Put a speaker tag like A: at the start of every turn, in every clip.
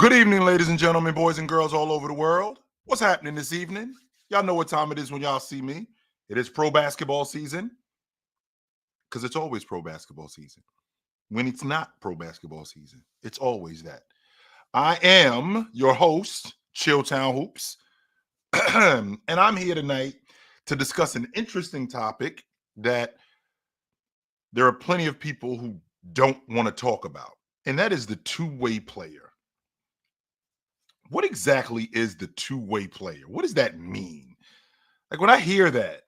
A: Good evening, ladies and gentlemen, boys and girls all over the world. What's happening this evening? Y'all know what time it is when y'all see me. It is pro basketball season because it's always pro basketball season. When it's not pro basketball season, it's always that. I am your host, Chilltown Hoops, and I'm here tonight to discuss an interesting topic that there are plenty of people who don't want to talk about, and that is the two-way player. What exactly is the two-way player? What does that mean? Like when I hear that,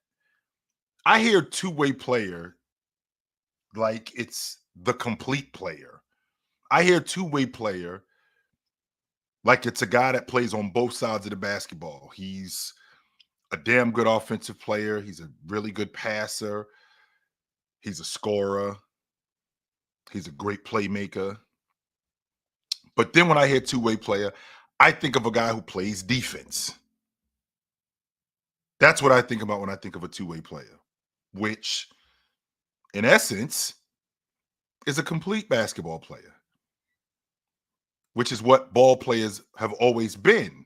A: I hear two-way player like it's the complete player. I hear two-way player like it's a guy that plays on both sides of the basketball. He's a damn good offensive player. He's a really good passer. He's a scorer. He's a great playmaker. But then when I hear two-way player, I think of a guy who plays defense. That's what I think about when I think of a two-way player, which in essence is a complete basketball player, which is what ball players have always been.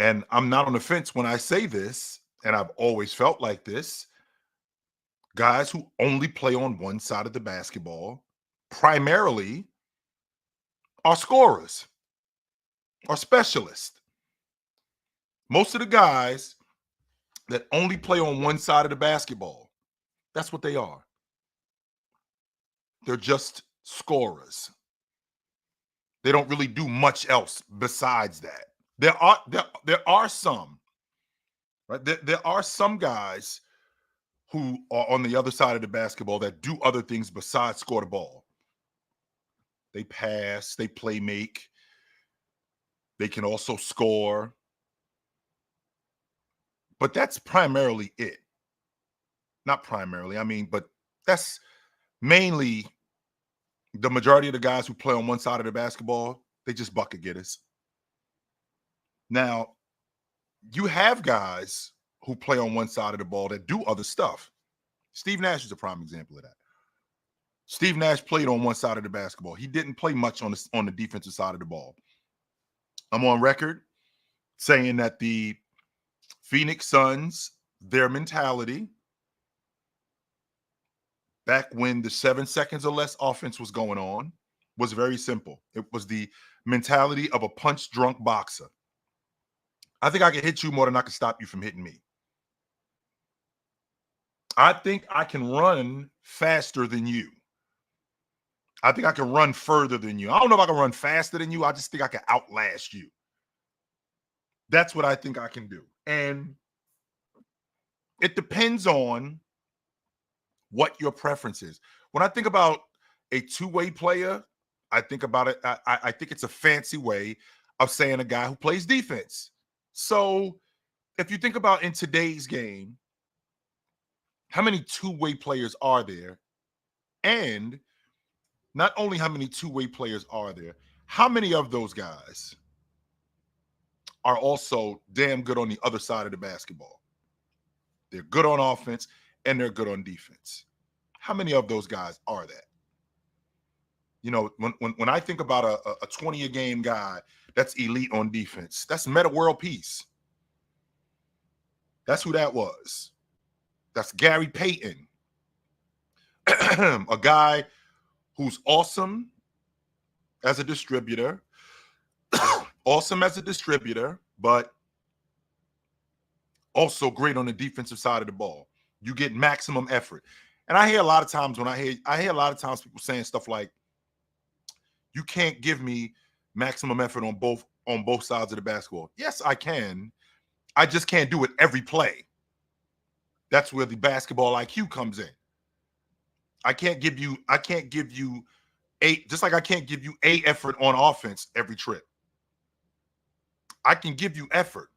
A: And I'm not on the fence when I say this, and I've always felt like this. Guys who only play on one side of the basketball primarily are scorers, are specialists. Most of the guys that only play on one side of the basketball, that's what they are. They're just scorers. They don't really do much else besides that. There are some, right? There are some guys who are on the other side of the basketball that do other things besides score the ball. They pass, they play make, they can also score. But that's primarily it. Not primarily, but that's mainly the majority of the guys who play on one side of the basketball, they just bucket getters. Now, you have guys who play on one side of the ball that do other stuff. Steve Nash is a prime example of that. Steve Nash played on one side of the basketball. He didn't play much on the defensive side of the ball. I'm on record saying that the Phoenix Suns, their mentality back when the 7 seconds or less offense was going on was very simple. It was the mentality of a punch-drunk boxer. I think I can hit you more than I can stop you from hitting me. I think I can run faster than you. I think I can run further than you. I don't know if I can run faster than you. I just think I can outlast you. That's what I think I can do. And it depends on what your preference is. When I think about a two-way player, I think about it. I think it's a fancy way of saying a guy who plays defense. So if you think about in today's game, how many two-way players are there? And not only how many two-way players are there, how many of those guys are also damn good on the other side of the basketball? They're good on offense and they're good on defense. How many of those guys are that? You know, when I think about a 20-a-game guy that's elite on defense, that's Meta World Peace. That's who that was. That's Gary Payton. A guy who's awesome as a distributor, but also great on the defensive side of the ball. You get maximum effort. And I hear a lot of times people saying stuff like, you can't give me maximum effort on both sides of the basketball. Yes, I can. I just can't do it every play. That's where the basketball IQ comes in. I can't give you just like I can't give you a effort on offense every trip. I can give you effort.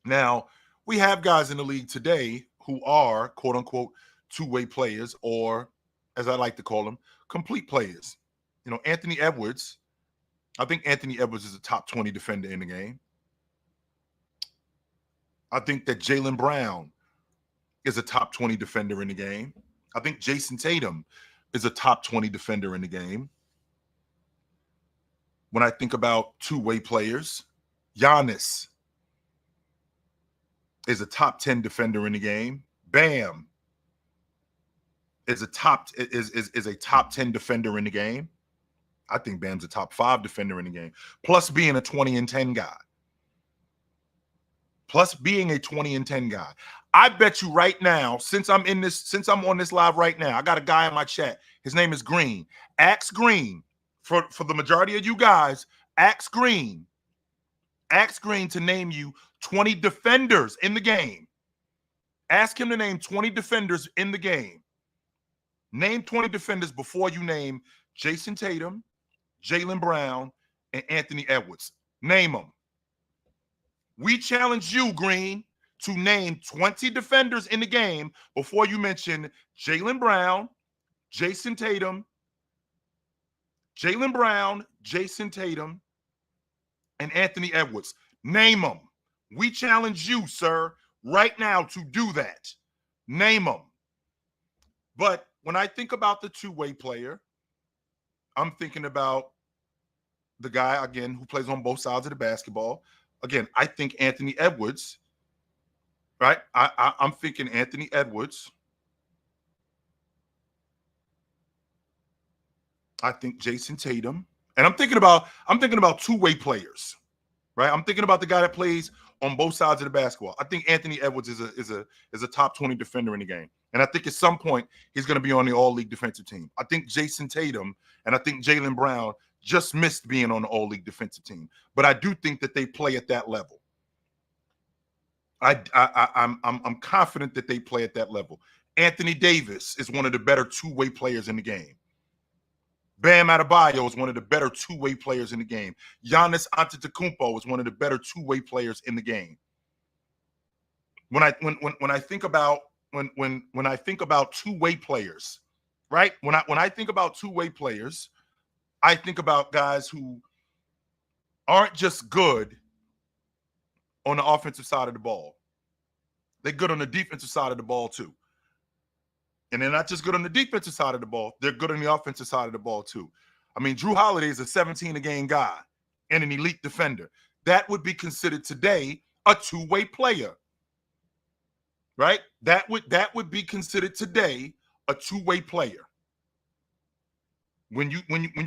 A: Now, we have guys in the league today who are quote unquote two-way players, or as I like to call them, complete players. You know, Anthony Edwards, I think Anthony Edwards is a top 20 defender in the game. I think that Jaylen Brown is a top 20 defender in the game. I think Jason Tatum is a top 20 defender in the game. When I think about two-way players, Giannis is a top 10 defender in the game. Bam is a top 10 defender in the game. I think Bam's a top 5 defender in the game. Plus being a 20 and 10 guy. Plus being a 20 and 10 guy. I bet you right now, since I'm on this live right now, I got a guy in my chat. His name is Green. Ask Green, for the majority of you guys, ask Green to name you 20 defenders in the game. Ask him to name 20 defenders in the game. Name 20 defenders before you name Jason Tatum, Jaylen Brown, and Anthony Edwards. Name them. We challenge you, Green, to name 20 defenders in the game before you mention Jaylen Brown, Jason Tatum, Jaylen Brown, Jason Tatum, and Anthony Edwards. Name them. We challenge you, sir, right now to do that. Name them. But when I think about the two-way player, I'm thinking about the guy, again, who plays on both sides of the basketball. Again, I think Anthony Edwards, right? I'm thinking Anthony Edwards. I think Jason Tatum. And I'm thinking about two-way players, right? I'm thinking about the guy that plays on both sides of the basketball. I think Anthony Edwards is a top 20 defender in the game. And I think at some point he's going to be on the all-league defensive team. I think Jason Tatum and I think Jaylen Brown just missed being on the all-league defensive team. But I do think that they play at that level. I'm confident that they play at that level. Anthony Davis is one of the better two-way players in the game. Bam Adebayo is one of the better two-way players in the game. Giannis Antetokounmpo is one of the better two-way players in the game. When I think about two-way players, right? When I think about two-way players, I think about guys who aren't just good on the offensive side of the ball. They're good on the defensive side of the ball too. And they're not just good on the defensive side of the ball, they're good on the offensive side of the ball too. I mean, Drew Holiday is a 17-a-game guy and an elite defender. That would be considered today a two-way player, right? That would be considered today a two-way player. When you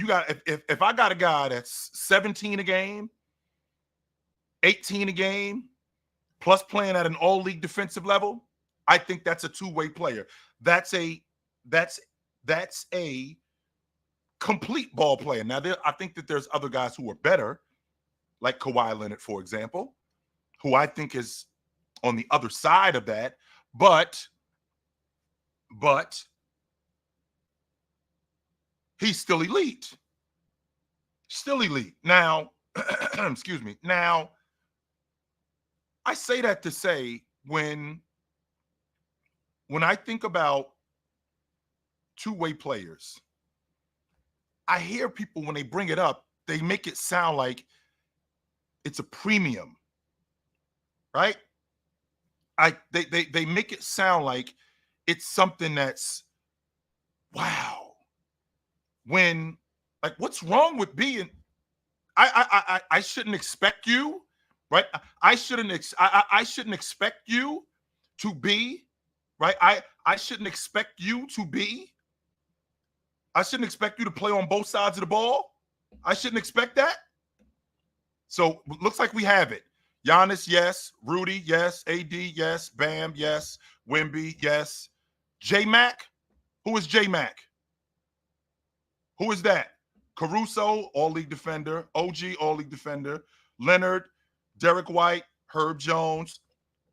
A: got if I got a guy that's 17 a game, 18 a game, plus playing at an all-league defensive level, I think that's a two-way player. That's a complete ball player. Now, I think that there's other guys who are better, like Kawhi Leonard, for example, who I think is on the other side of that. But he's still elite. Still elite. Now, excuse me. Now, I say that to say when I think about two-way players, I hear people when they bring it up, they make it sound like it's a premium, right? They make it sound like it's something that's wow. When, like, what's wrong with being? I shouldn't expect you, right? I shouldn't expect you to be, right? I shouldn't expect you to be. I shouldn't expect you to play on both sides of the ball. I shouldn't expect that. So looks like we have it. Giannis, yes. Rudy, yes. AD, yes. Bam, yes. Wemby, yes. J-Mac? Who is J-Mac? Who is that? Caruso, all-league defender. OG, all-league defender. Leonard, Derek White, Herb Jones,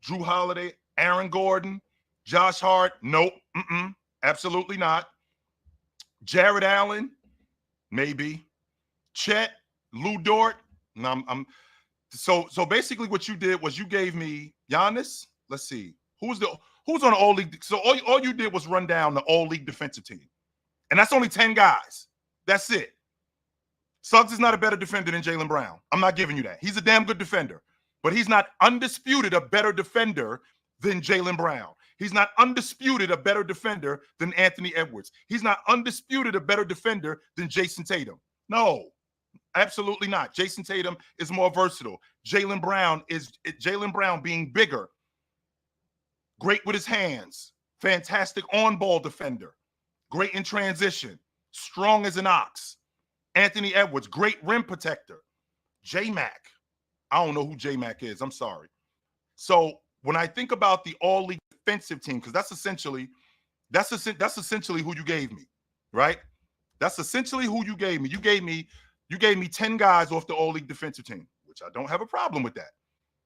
A: Drew Holiday, Aaron Gordon, Josh Hart. Nope. Absolutely not. Jared Allen, maybe. Chet, Lou Dort. So basically what you did was you gave me Giannis. Let's see. Who's on the all-league? So all you did was run down the all-league defensive team. And that's only 10 guys. That's it. Suggs is not a better defender than Jaylen Brown. I'm not giving you that. He's a damn good defender. But he's not undisputed a better defender than Jaylen Brown. He's not undisputed a better defender than Anthony Edwards. He's not undisputed a better defender than Jason Tatum. No. Absolutely not. Jason Tatum is more versatile. Jaylen Brown being bigger, great with his hands, fantastic on-ball defender, great in transition, strong as an ox. Anthony Edwards, great rim protector. J-Mac, I don't know who J-Mac is. I'm sorry. So when I think about the all-league defensive team, because that's essentially who you gave me, right? That's essentially who you gave me. You gave me 10 guys off the all-league defensive team, which I don't have a problem with that,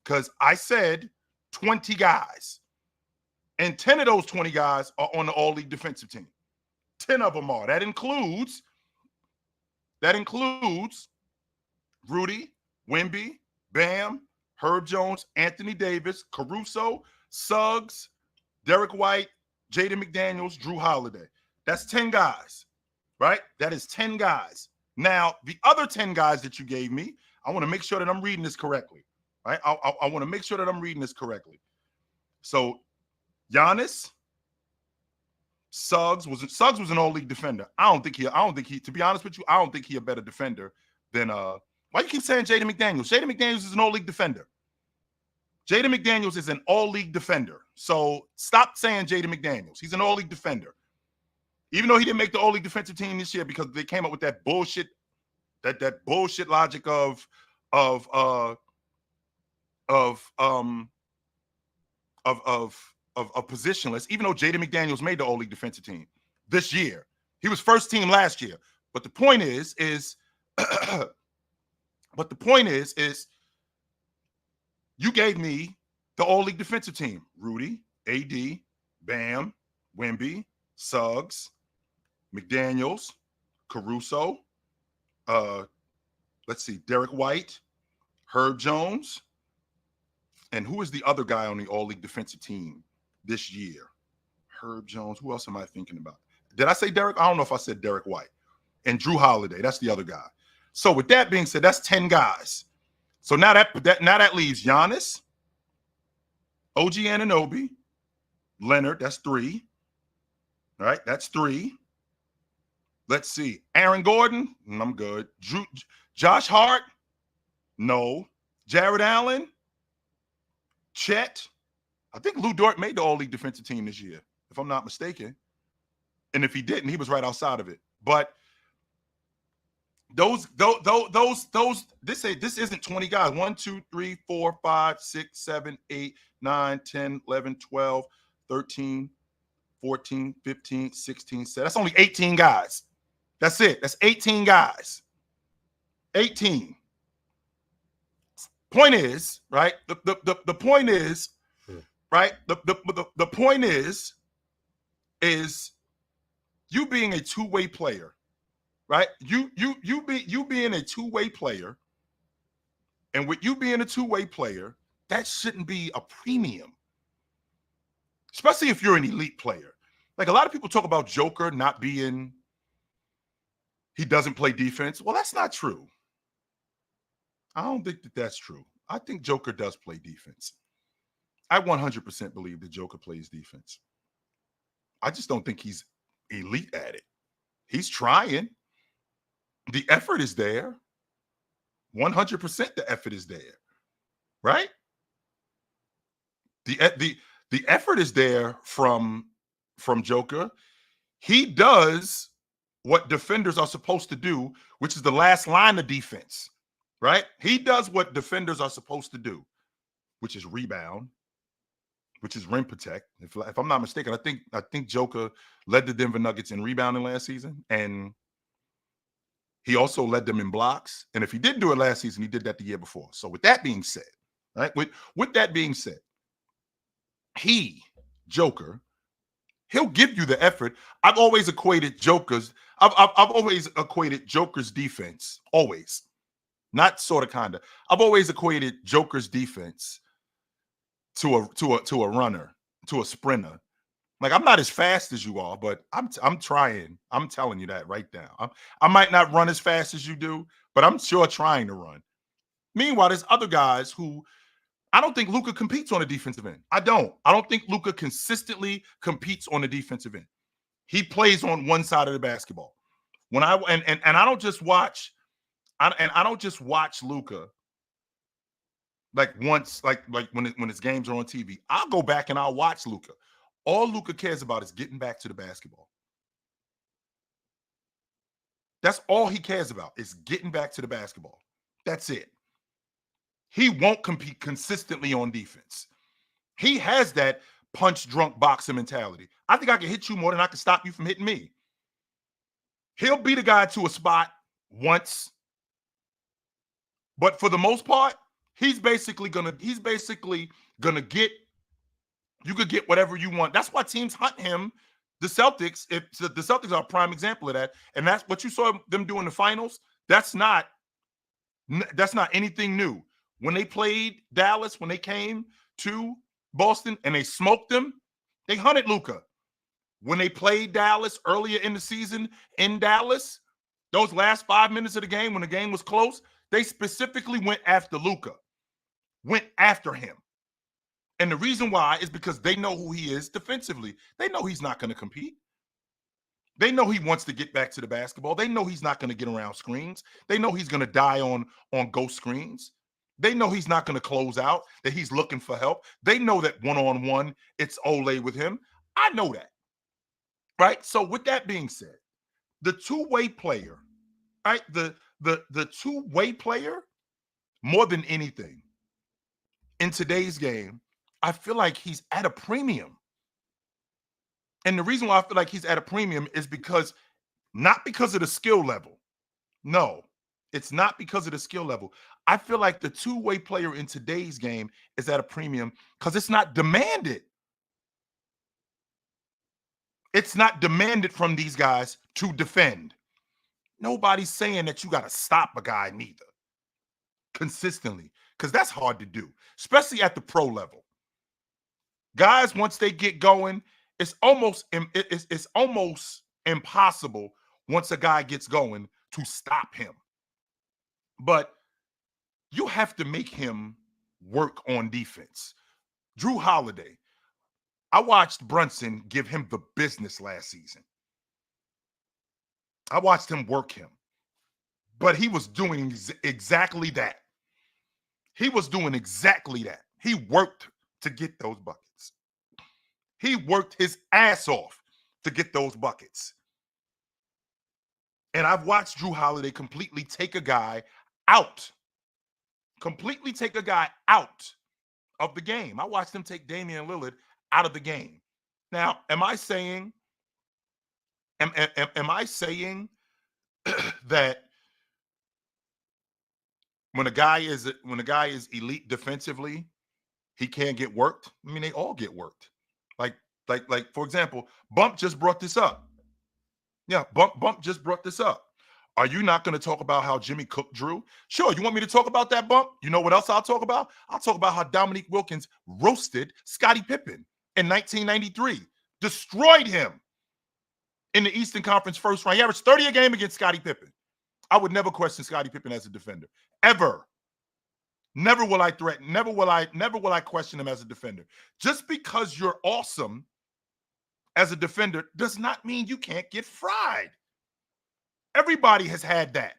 A: because I said 20 guys, and 10 of those 20 guys are on the all-league defensive team. 10 of them are. That includes Rudy, Wemby, Bam, Herb Jones, Anthony Davis, Caruso, Suggs, Derek White, Jaden McDaniels, Drew Holiday. That's 10 guys, right? That is 10 guys. Now, the other 10 guys that you gave me, I want to make sure that I'm reading this correctly, right? I want to make sure that I'm reading this correctly. So, Giannis, Suggs was an all-league defender. I don't think he, to be honest with you, I don't think he a better defender than why you keep saying Jaden McDaniels? Jaden McDaniels is an all-league defender. Jaden McDaniels is an all-league defender. So stop saying Jaden McDaniels. He's an all-league defender. Even though he didn't make the all-league defensive team this year because they came up with that bullshit, that bullshit logic of positionless, even though Jaden McDaniels made the all-league defensive team this year. He was first team last year. But the point is you gave me the all-league defensive team. Rudy, AD, Bam, Wemby, Suggs, McDaniels, Caruso, let's see, Derek White, Herb Jones, and who is the other guy on the all-league defensive team this year? Herb Jones. Who else am I thinking about? Did I say Derek? I don't know if I said Derek White. And Drew Holiday. That's the other guy. So with that being said, that's 10 guys. So now that leaves Giannis, OG Anunoby, Leonard. That's 3. All right, that's 3. Let's see. Aaron Gordon. I'm good. Josh Hart. No. Jared Allen. Chet. I think Lou Dort made the all-league defensive team this year, if I'm not mistaken. And if he didn't, he was right outside of it. But this isn't 20 guys. 1, 2, 3, 4, 5, 6, 7, 8, 9, 10, 11, 12, 13, 14, 15, 16, 17. That's only 18 guys. That's it. That's 18 guys. 18. Point is, right? The point is, right? The point is you being a two-way player, right? You being a two-way player, and with you being a two-way player, that shouldn't be a premium, especially if you're an elite player. Like a lot of people talk about Joker not being, he doesn't play defense. Well, that's not true. I don't think that's true. I think Joker does play defense. I 100% believe that Joker plays defense. I just don't think he's elite at it. He's trying. The effort is there. 100% the effort is there. Right? The effort is there from Joker. He does what defenders are supposed to do, which is the last line of defense. Right? He does what defenders are supposed to do, which is rebound, which is rim protect. If I'm not mistaken, I think Joker led the Denver Nuggets in rebounding last season, and he also led them in blocks. And if he didn't do it last season, he did that the year before. So with that being said, right? With that being said, Joker, he'll give you the effort. I've always equated Joker's defense, always. Not sort of, kind of. I've always equated Joker's defense to a runner, to a sprinter. Like, I'm not as fast as you are, but I'm trying. I'm telling you that right now. I might not run as fast as you do, but I'm sure trying to run. Meanwhile, there's other guys who I don't think Luka competes on the defensive end. I don't think Luka consistently competes on the defensive end. He plays on one side of the basketball. And I don't just watch And I don't just watch Luka like once, like when his games are on TV. I'll go back and I'll watch Luka. All Luka cares about is getting back to the basketball. That's all he cares about is getting back to the basketball. That's it. He won't compete consistently on defense. He has that punch drunk boxer mentality. I think I can hit you more than I can stop you from hitting me. He'll beat a guy to a spot once, but for the most part, he's basically gonna get, you could get whatever you want. That's why teams hunt him. The Celtics, if the Celtics are a prime example of that, and that's what you saw them do in the finals. That's not anything new. When they played Dallas, when they came to Boston and they smoked them, they hunted Luka. When they played Dallas earlier in the season in Dallas, those last 5 minutes of the game, when the game was close, they specifically went after Luka, went after him. And the reason why is because they know who he is defensively. They know he's not going to compete. They know he wants to get back to the basketball. They know he's not going to get around screens. They know he's going to die on ghost screens. They know he's not going to close out, that he's looking for help. They know that one-on-one, it's Olay with him. I know that. Right? So with that being said, the two-way player, right? The two-way player, more than anything, in today's game, I feel like he's at a premium. And the reason why I feel like he's at a premium is because, not because of the skill level. No, it's not because of the skill level. I feel like the two-way player in today's game is at a premium because it's not demanded. It's not demanded from these guys to defend. Nobody's saying that you got to stop a guy neither consistently, because that's hard to do, especially at the pro level. Guys, once they get going, it's almost impossible once a guy gets going to stop him. But you have to make him work on defense. Drew Holiday, I watched Brunson give him the business last season. I watched him work him, but he was doing exactly that. He was doing exactly that. He worked to get those buckets. He worked his ass off to get those buckets. And I've watched Drew Holiday completely take a guy out. Completely take a guy out of the game. I watched him take Damian Lillard out of the game. Now, am I saying that when a guy is elite defensively, he can't get worked? I mean, they all get worked. Like for example, Bump just brought this up. Yeah, Bump just brought this up. Are you not going to talk about how Jimmy Cook drew? Sure, you want me to talk about that, Bump? You know what else I'll talk about? I'll talk about how Dominique Wilkins roasted Scottie Pippen in 1993, destroyed him in the Eastern Conference first round. He averaged 30 a game against Scottie Pippen. I would never question Scottie Pippen as a defender, ever. Never will I threaten. Never will I question him as a defender. Just because you're awesome as a defender does not mean you can't get fried. Everybody has had that.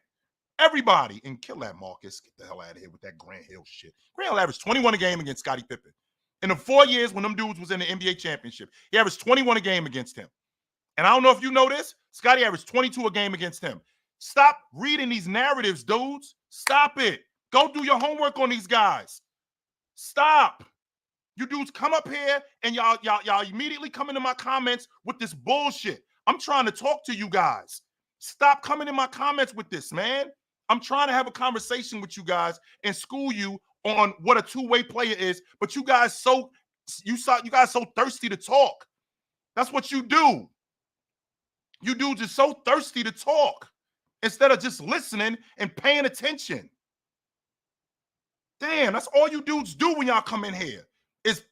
A: Everybody. And kill that, Marcus. Get the hell out of here with that Grant Hill shit. Grant Hill averaged 21 a game against Scottie Pippen. In the 4 years when them dudes was in the NBA championship, he averaged 21 a game against him. And I don't know if you know this, Scottie averaged 22 a game against him. Stop reading these narratives, dudes. Stop it. Go do your homework on these guys. Stop. You dudes come up here and y'all immediately come into my comments with this bullshit. I'm trying to talk to you guys. Stop coming in my comments with this, man. I'm trying to have a conversation with you guys and school you on what a two-way player is, but you guys so thirsty to talk. That's what you do. You dudes are so thirsty to talk instead of just listening and paying attention. Damn, that's all you dudes do when y'all come in here is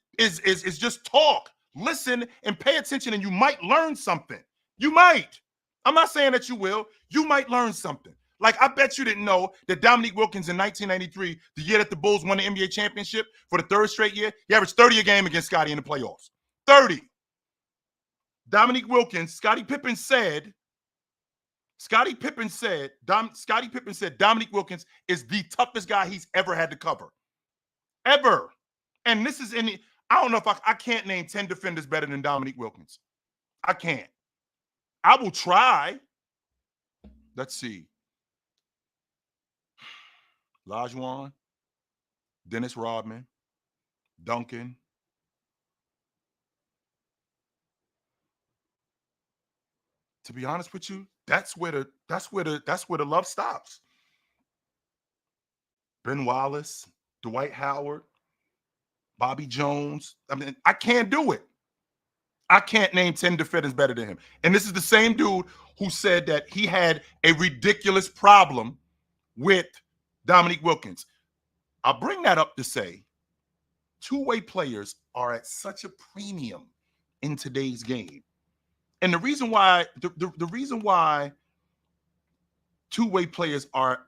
A: just talk, listen, and pay attention, and you might learn something. You might. I'm not saying that you will. You might learn something. Like, I bet you didn't know that Dominique Wilkins in 1993, the year that the Bulls won the NBA championship for the third straight year, he averaged 30 a game against Scottie in the playoffs. 30. Dominique Wilkins, Scottie Pippen said Scottie Pippen said Dominique Wilkins is the toughest guy he's ever had to cover. Ever. And this is I don't know if I can't name 10 defenders better than Dominique Wilkins. I can't. I will try. Let's see. Lajuan, Dennis Rodman, Duncan. To be honest with you, that's where the love stops. Ben Wallace, Dwight Howard, Bobby Jones. I mean, I can't do it. I can't name 10 defenders better than him. And this is the same dude who said that he had a ridiculous problem with Dominique Wilkins. I'll bring that up to say two-way players are at such a premium in today's game. And the reason why the reason why two-way players are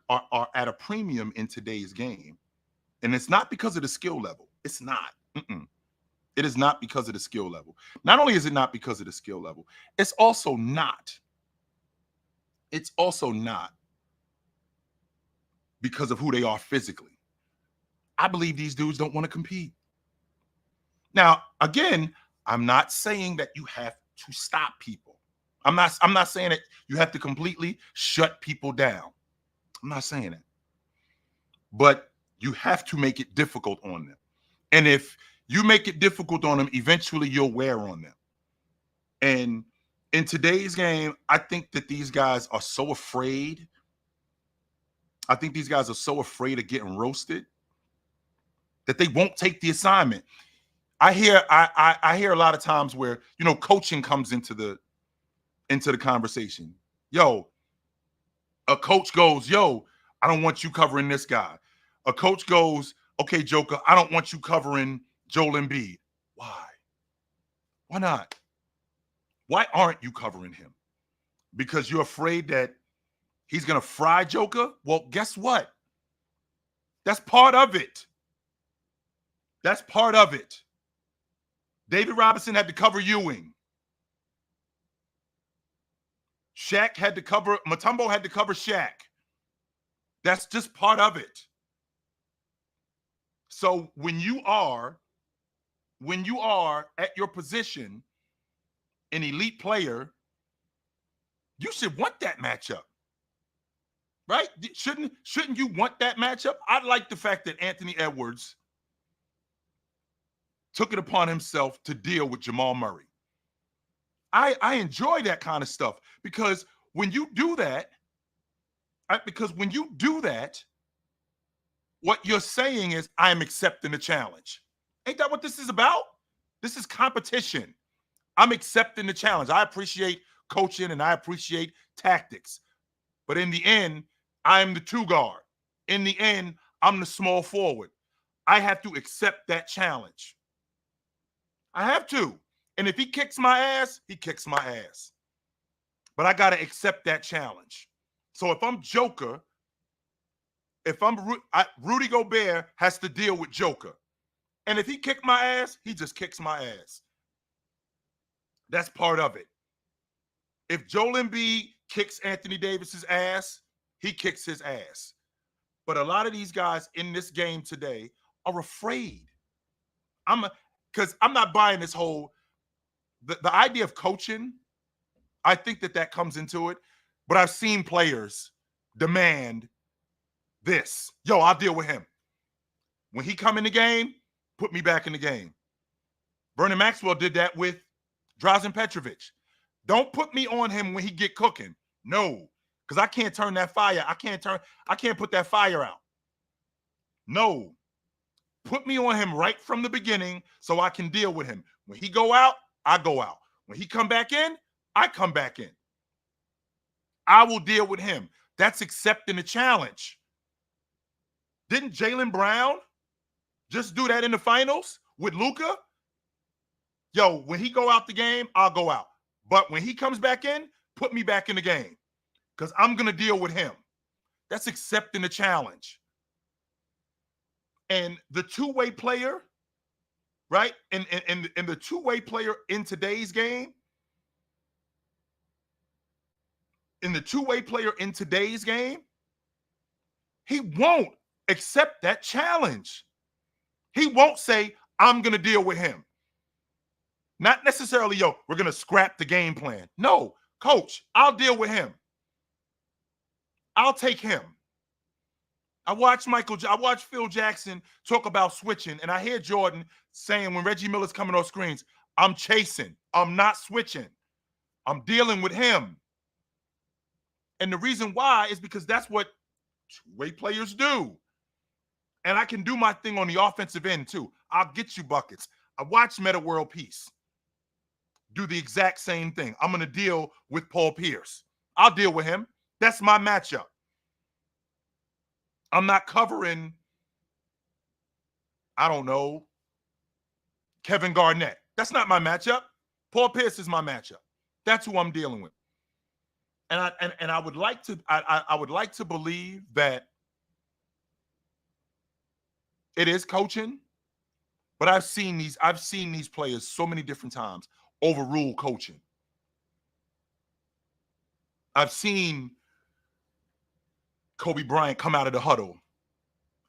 A: at a premium in today's game, and it's not because of the skill level. It's not. It is not because of the skill level. Not only is it not because of the skill level, it's also not because of who they are physically. I believe these dudes don't want to compete. Now, again, I'm not saying that you have to stop people. I'm not saying that you have to completely shut people down. I'm not saying that. But you have to make it difficult on them. And if you make it difficult on them, eventually you'll wear on them. And in today's game, I think that these guys are so afraid. I think these guys are so afraid of getting roasted that they won't take the assignment. I hear a lot of times where, coaching comes into the conversation. Yo, a coach goes, yo, I don't want you covering this guy. A coach goes, okay, Joker, I don't want you covering Joel Embiid. Why? Why not? Why aren't you covering him? Because you're afraid that he's going to fry Joker? Well, guess what? That's part of it. That's part of it. David Robinson had to cover Ewing. Mutombo had to cover Shaq. That's just part of it. So when you are at your position, an elite player, you should want that matchup. Right? Shouldn't you want that matchup? I like the fact that Anthony Edwards took it upon himself to deal with Jamal Murray. I enjoy that kind of stuff because when you do that, what you're saying is I'm accepting the challenge. Ain't that what this is about? This is competition. I'm accepting the challenge. I appreciate coaching and I appreciate tactics. But in the end, I'm the two guard. In the end, I'm the small forward. I have to accept that challenge. I have to. And if he kicks my ass, he kicks my ass. But I got to accept that challenge. So if I'm Joker, Rudy Gobert has to deal with Joker. And if he kicked my ass, he just kicks my ass. That's part of it. If Joel Embiid kicks Anthony Davis's ass, he kicks his ass. But a lot of these guys in this game today are afraid. Because I'm not buying this whole the idea of coaching. I think that comes into it. But I've seen players demand this. Yo, I'll deal with him. When he come in the game, put me back in the game. Vernon Maxwell did that with Drazen Petrovic. Don't put me on him when he get cooking. No, because I can't turn that fire. I can't put that fire out. No. Put me on him right from the beginning so I can deal with him. When he go out, I go out. When he come back in, I come back in. I will deal with him. That's accepting the challenge. Didn't Jaylen Brown just do that in the finals with Luka? Yo, when he go out the game, I'll go out. But when he comes back in, put me back in the game because I'm going to deal with him. That's accepting the challenge. And the two-way player, right? And the two-way player in today's game, in the two-way player in today's game, he won't accept that challenge. He won't say, I'm going to deal with him. Not necessarily, yo, we're going to scrap the game plan. No, coach, I'll deal with him. I'll take him. I watched Phil Jackson talk about switching, and I hear Jordan saying when Reggie Miller's coming off screens, I'm chasing. I'm not switching. I'm dealing with him. And the reason why is because that's what two-way players do. And I can do my thing on the offensive end too. I'll get you buckets. I watched Meta World Peace do the exact same thing. I'm going to deal with Paul Pierce. I'll deal with him. That's my matchup. I'm not covering, I don't know, Kevin Garnett. That's not my matchup. Paul Pierce is my matchup. That's who I'm dealing with. And I would like to believe that it is coaching, but I've seen these players so many different times overrule coaching. I've seen Kobe Bryant come out of the huddle.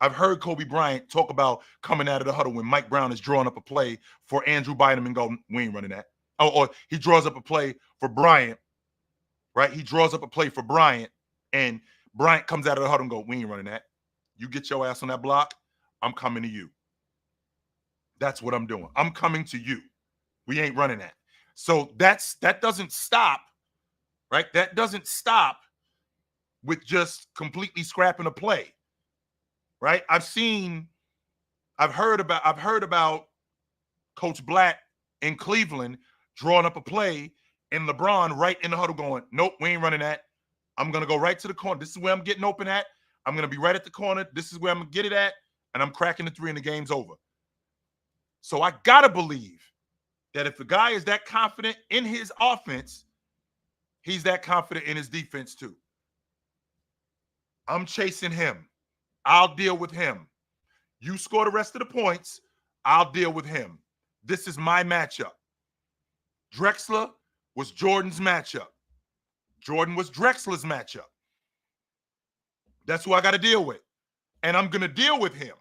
A: I've heard Kobe Bryant talk about coming out of the huddle when Mike Brown is drawing up a play for Andrew Bynum and go, we ain't running that. Or he draws up a play for Bryant, right? He draws up a play for Bryant, and Bryant comes out of the huddle and go, we ain't running that. You get your ass on that block, I'm coming to you. That's what I'm doing. I'm coming to you. We ain't running that. So that doesn't stop, right? That doesn't stop with just completely scrapping a play, right? I've heard about Coach Black in Cleveland drawing up a play and LeBron right in the huddle going, nope, we ain't running that. I'm going to go right to the corner. This is where I'm getting open at. I'm going to be right at the corner. This is where I'm going to get it at. And I'm cracking the three and the game's over. So I got to believe that if the guy is that confident in his offense, he's that confident in his defense too. I'm chasing him. I'll deal with him. You score the rest of the points, I'll deal with him. This is my matchup. Drexler was Jordan's matchup. Jordan was Drexler's matchup. That's who I got to deal with. And I'm going to deal with him.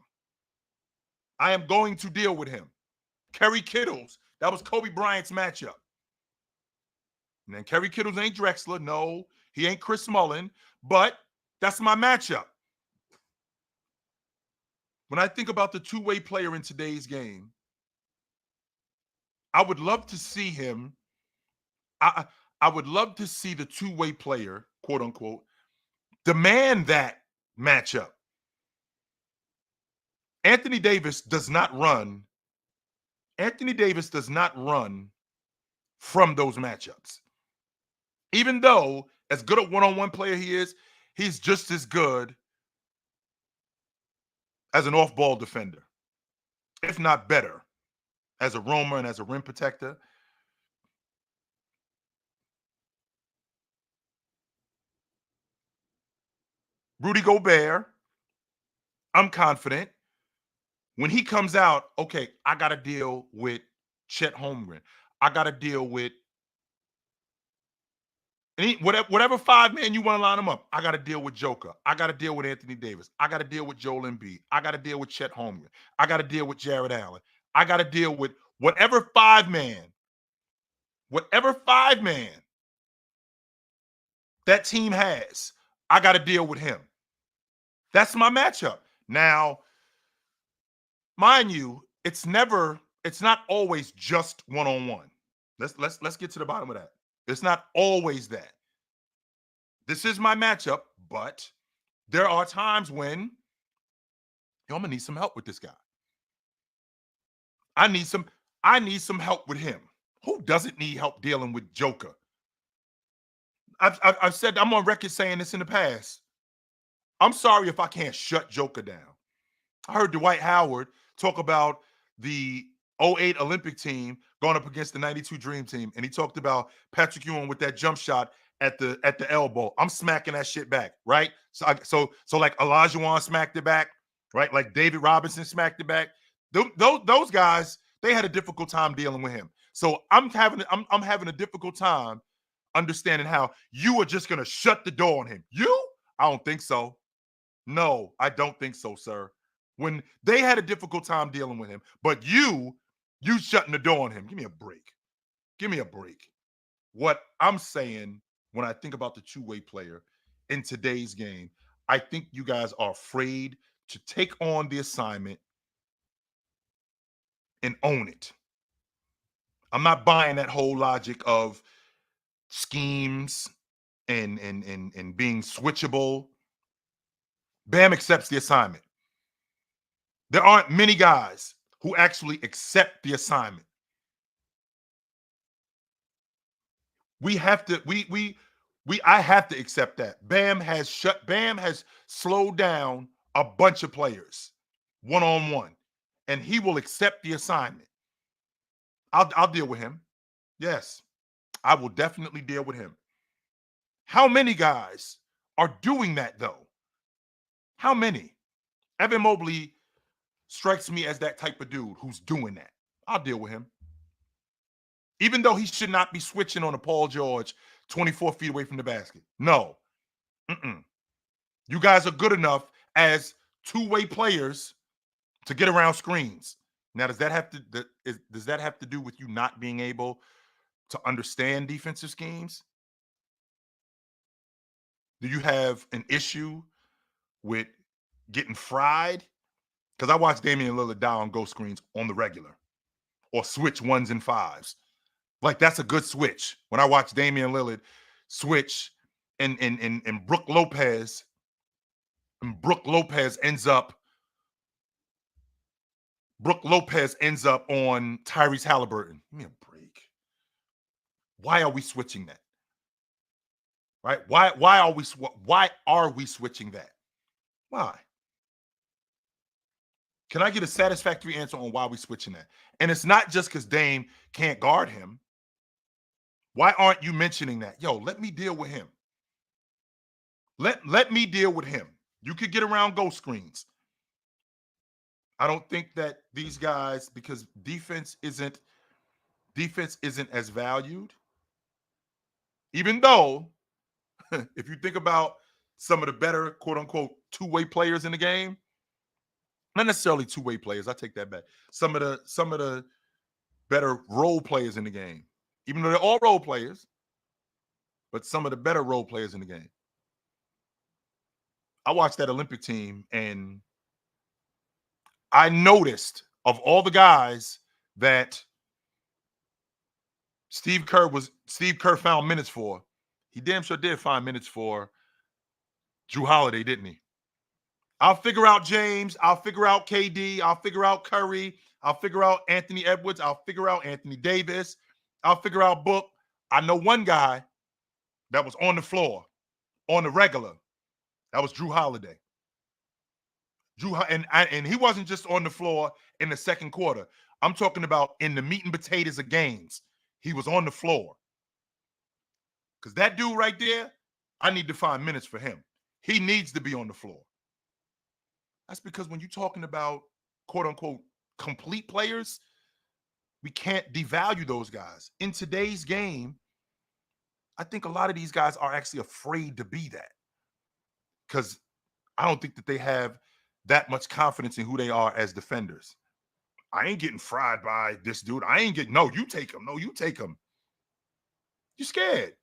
A: I am going to deal with him. Kerry Kittles, that was Kobe Bryant's matchup. And then Kerry Kittles ain't Drexler. No, he ain't Chris Mullin. But that's my matchup. When I think about the two-way player in today's game, I would love to see him. I would love to see the two-way player, quote unquote, demand that matchup. Anthony Davis does not run from those matchups. Even though as good a one-on-one player he is, he's just as good as an off-ball defender, if not better, as a roamer and as a rim protector. Rudy Gobert, I'm confident. When he comes out, okay, I got to deal with Chet Holmgren. I got to deal with whatever five man you want to line them up. I got to deal with Joker. I got to deal with Anthony Davis. I got to deal with Joel Embiid. I got to deal with Chet Holmgren. I got to deal with Jared Allen. I got to deal with whatever five man that team has. I got to deal with him. That's my matchup. Now, mind you, it's not always just one-on-one. Let's get to the bottom of that. It's not always that. This is my matchup, but there are times when I'm gonna need some help with this guy. I need some help with him. Who doesn't need help dealing with Joker? I've said, I'm on record saying this in the past. I'm sorry if I can't shut Joker down. I heard Dwight Howard talk about the 08 Olympic team going up against the 92 Dream Team, and he talked about Patrick Ewing with that jump shot at the elbow. I'm smacking that shit back, right? So like Olajuwon smacked it back, right? Like David Robinson smacked it back. Those guys, they had a difficult time dealing with him. So I'm having a difficult time understanding how you are just going to shut the door on him. You? I don't think so. No, I don't think so, sir. When they had a difficult time dealing with him, but you shutting the door on him. Give me a break. Give me a break. What I'm saying when I think about the two-way player in today's game, I think you guys are afraid to take on the assignment and own it. I'm not buying that whole logic of schemes and being switchable. Bam accepts the assignment. There aren't many guys who actually accept the assignment. We have to I have to accept that. Bam has slowed down a bunch of players one-on-one, and he will accept the assignment. I'll deal with him. Yes, I will definitely deal with him. How many guys are doing that though? How many? Evan Mobley strikes me as that type of dude who's doing that. I'll deal with him. Even though he should not be switching on a Paul George 24 feet away from the basket. No. Mm-mm. You guys are good enough as two-way players to get around screens. Now, does that have to do with you not being able to understand defensive schemes? Do you have an issue with getting fried? Because I watch Damian Lillard die on ghost screens on the regular or switch ones and fives. Like, that's a good switch. When I watch Damian Lillard switch and Brook Lopez ends up on Tyrese Halliburton. Give me a break. Why are we switching that? Right? Why are we switching that? Why? Can I get a satisfactory answer on why we switching that? And it's not just because Dame can't guard him. Why aren't you mentioning that? Yo, let me deal with him. Let me deal with him. You could get around ghost screens. I don't think that these guys, because defense isn't as valued. Even though, if you think about some of the better quote unquote two-way players in the game, not necessarily two-way players, I take that back. Some of the better role players in the game, even though they're all role players, but some of the better role players in the game. I watched that Olympic team and I noticed of all the guys that Steve Kerr found minutes for, he damn sure did find minutes for Jrue Holiday, didn't he? I'll figure out James. I'll figure out KD. I'll figure out Curry. I'll figure out Anthony Edwards. I'll figure out Anthony Davis. I'll figure out Book. I know one guy that was on the floor on the regular. That was Jrue Holiday. And he wasn't just on the floor in the second quarter. I'm talking about in the meat and potatoes of games. He was on the floor. Because that dude right there, I need to find minutes for him. He needs to be on the floor. That's because when you're talking about quote unquote complete players, we can't devalue those guys. In today's game, I think a lot of these guys are actually afraid to be that. Because I don't think that they have that much confidence in who they are as defenders. I ain't getting fried by this dude. No, you take him. No, you take him. You're scared.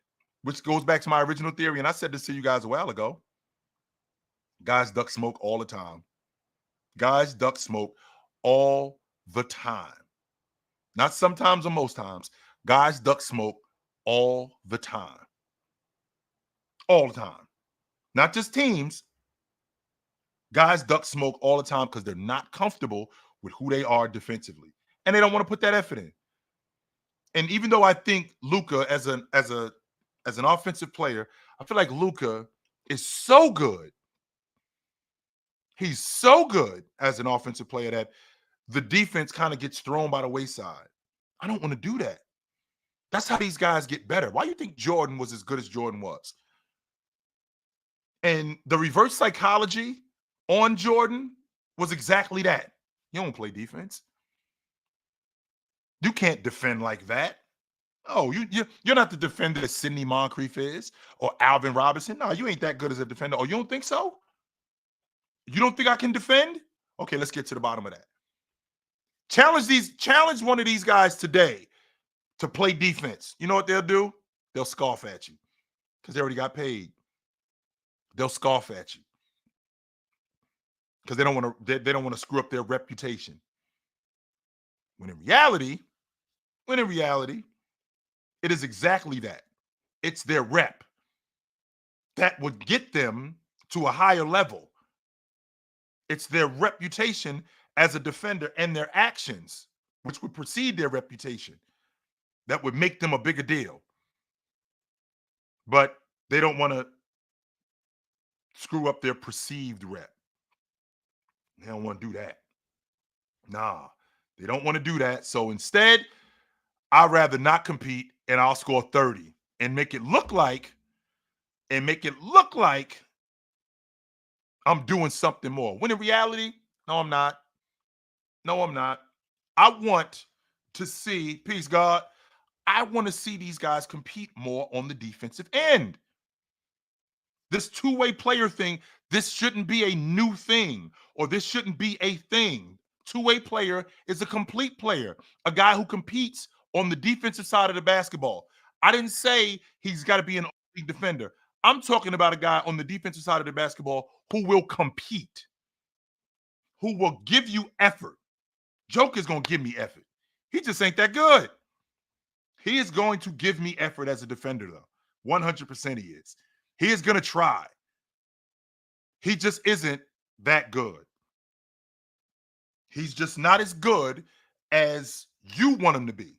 A: Which goes back to my original theory. And I said this to you guys a while ago. Guys duck smoke all the time. Guys duck smoke all the time. Not sometimes or most times. Guys duck smoke all the time. All the time. Not just teams. Guys duck smoke all the time because they're not comfortable with who they are defensively. And they don't want to put that effort in. And even though I think Luka as an offensive player, I feel like Luka is so good. He's so good as an offensive player that the defense kind of gets thrown by the wayside. I don't want to do that. That's how these guys get better. Why do you think Jordan was as good as Jordan was? And the reverse psychology on Jordan was exactly that. You don't play defense. You can't defend like that. Oh, you're not the defender that Sidney Moncrief is or Alvin Robinson. No, you ain't that good as a defender. Oh, you don't think so? You don't think I can defend? Okay, let's get to the bottom of that. Challenge one of these guys today to play defense. You know what they'll do? They'll scoff at you because they already got paid. They'll scoff at you because they don't want to screw up their reputation. When in reality, it is exactly that. It's their rep that would get them to a higher level. It's their reputation as a defender and their actions, which would precede their reputation, that would make them a bigger deal. But they don't want to screw up their perceived rep. They don't want to do that. Nah, they don't want to do that. So instead, I'd rather not compete and I'll score 30 and make it look like I'm doing something more. When in reality, no, I'm not. No, I'm not. I want to see, peace, God. I want to see these guys compete more on the defensive end. This two-way player thing, this shouldn't be a new thing, or this shouldn't be a thing. Two-way player is a complete player, a guy who competes on the defensive side of the basketball. I didn't say he's got to be an all-league defender. I'm talking about a guy on the defensive side of the basketball who will compete, who will give you effort. Joker's going to give me effort. He just ain't that good. He is going to give me effort as a defender, though. 100% he is. He is going to try. He just isn't that good. He's just not as good as you want him to be.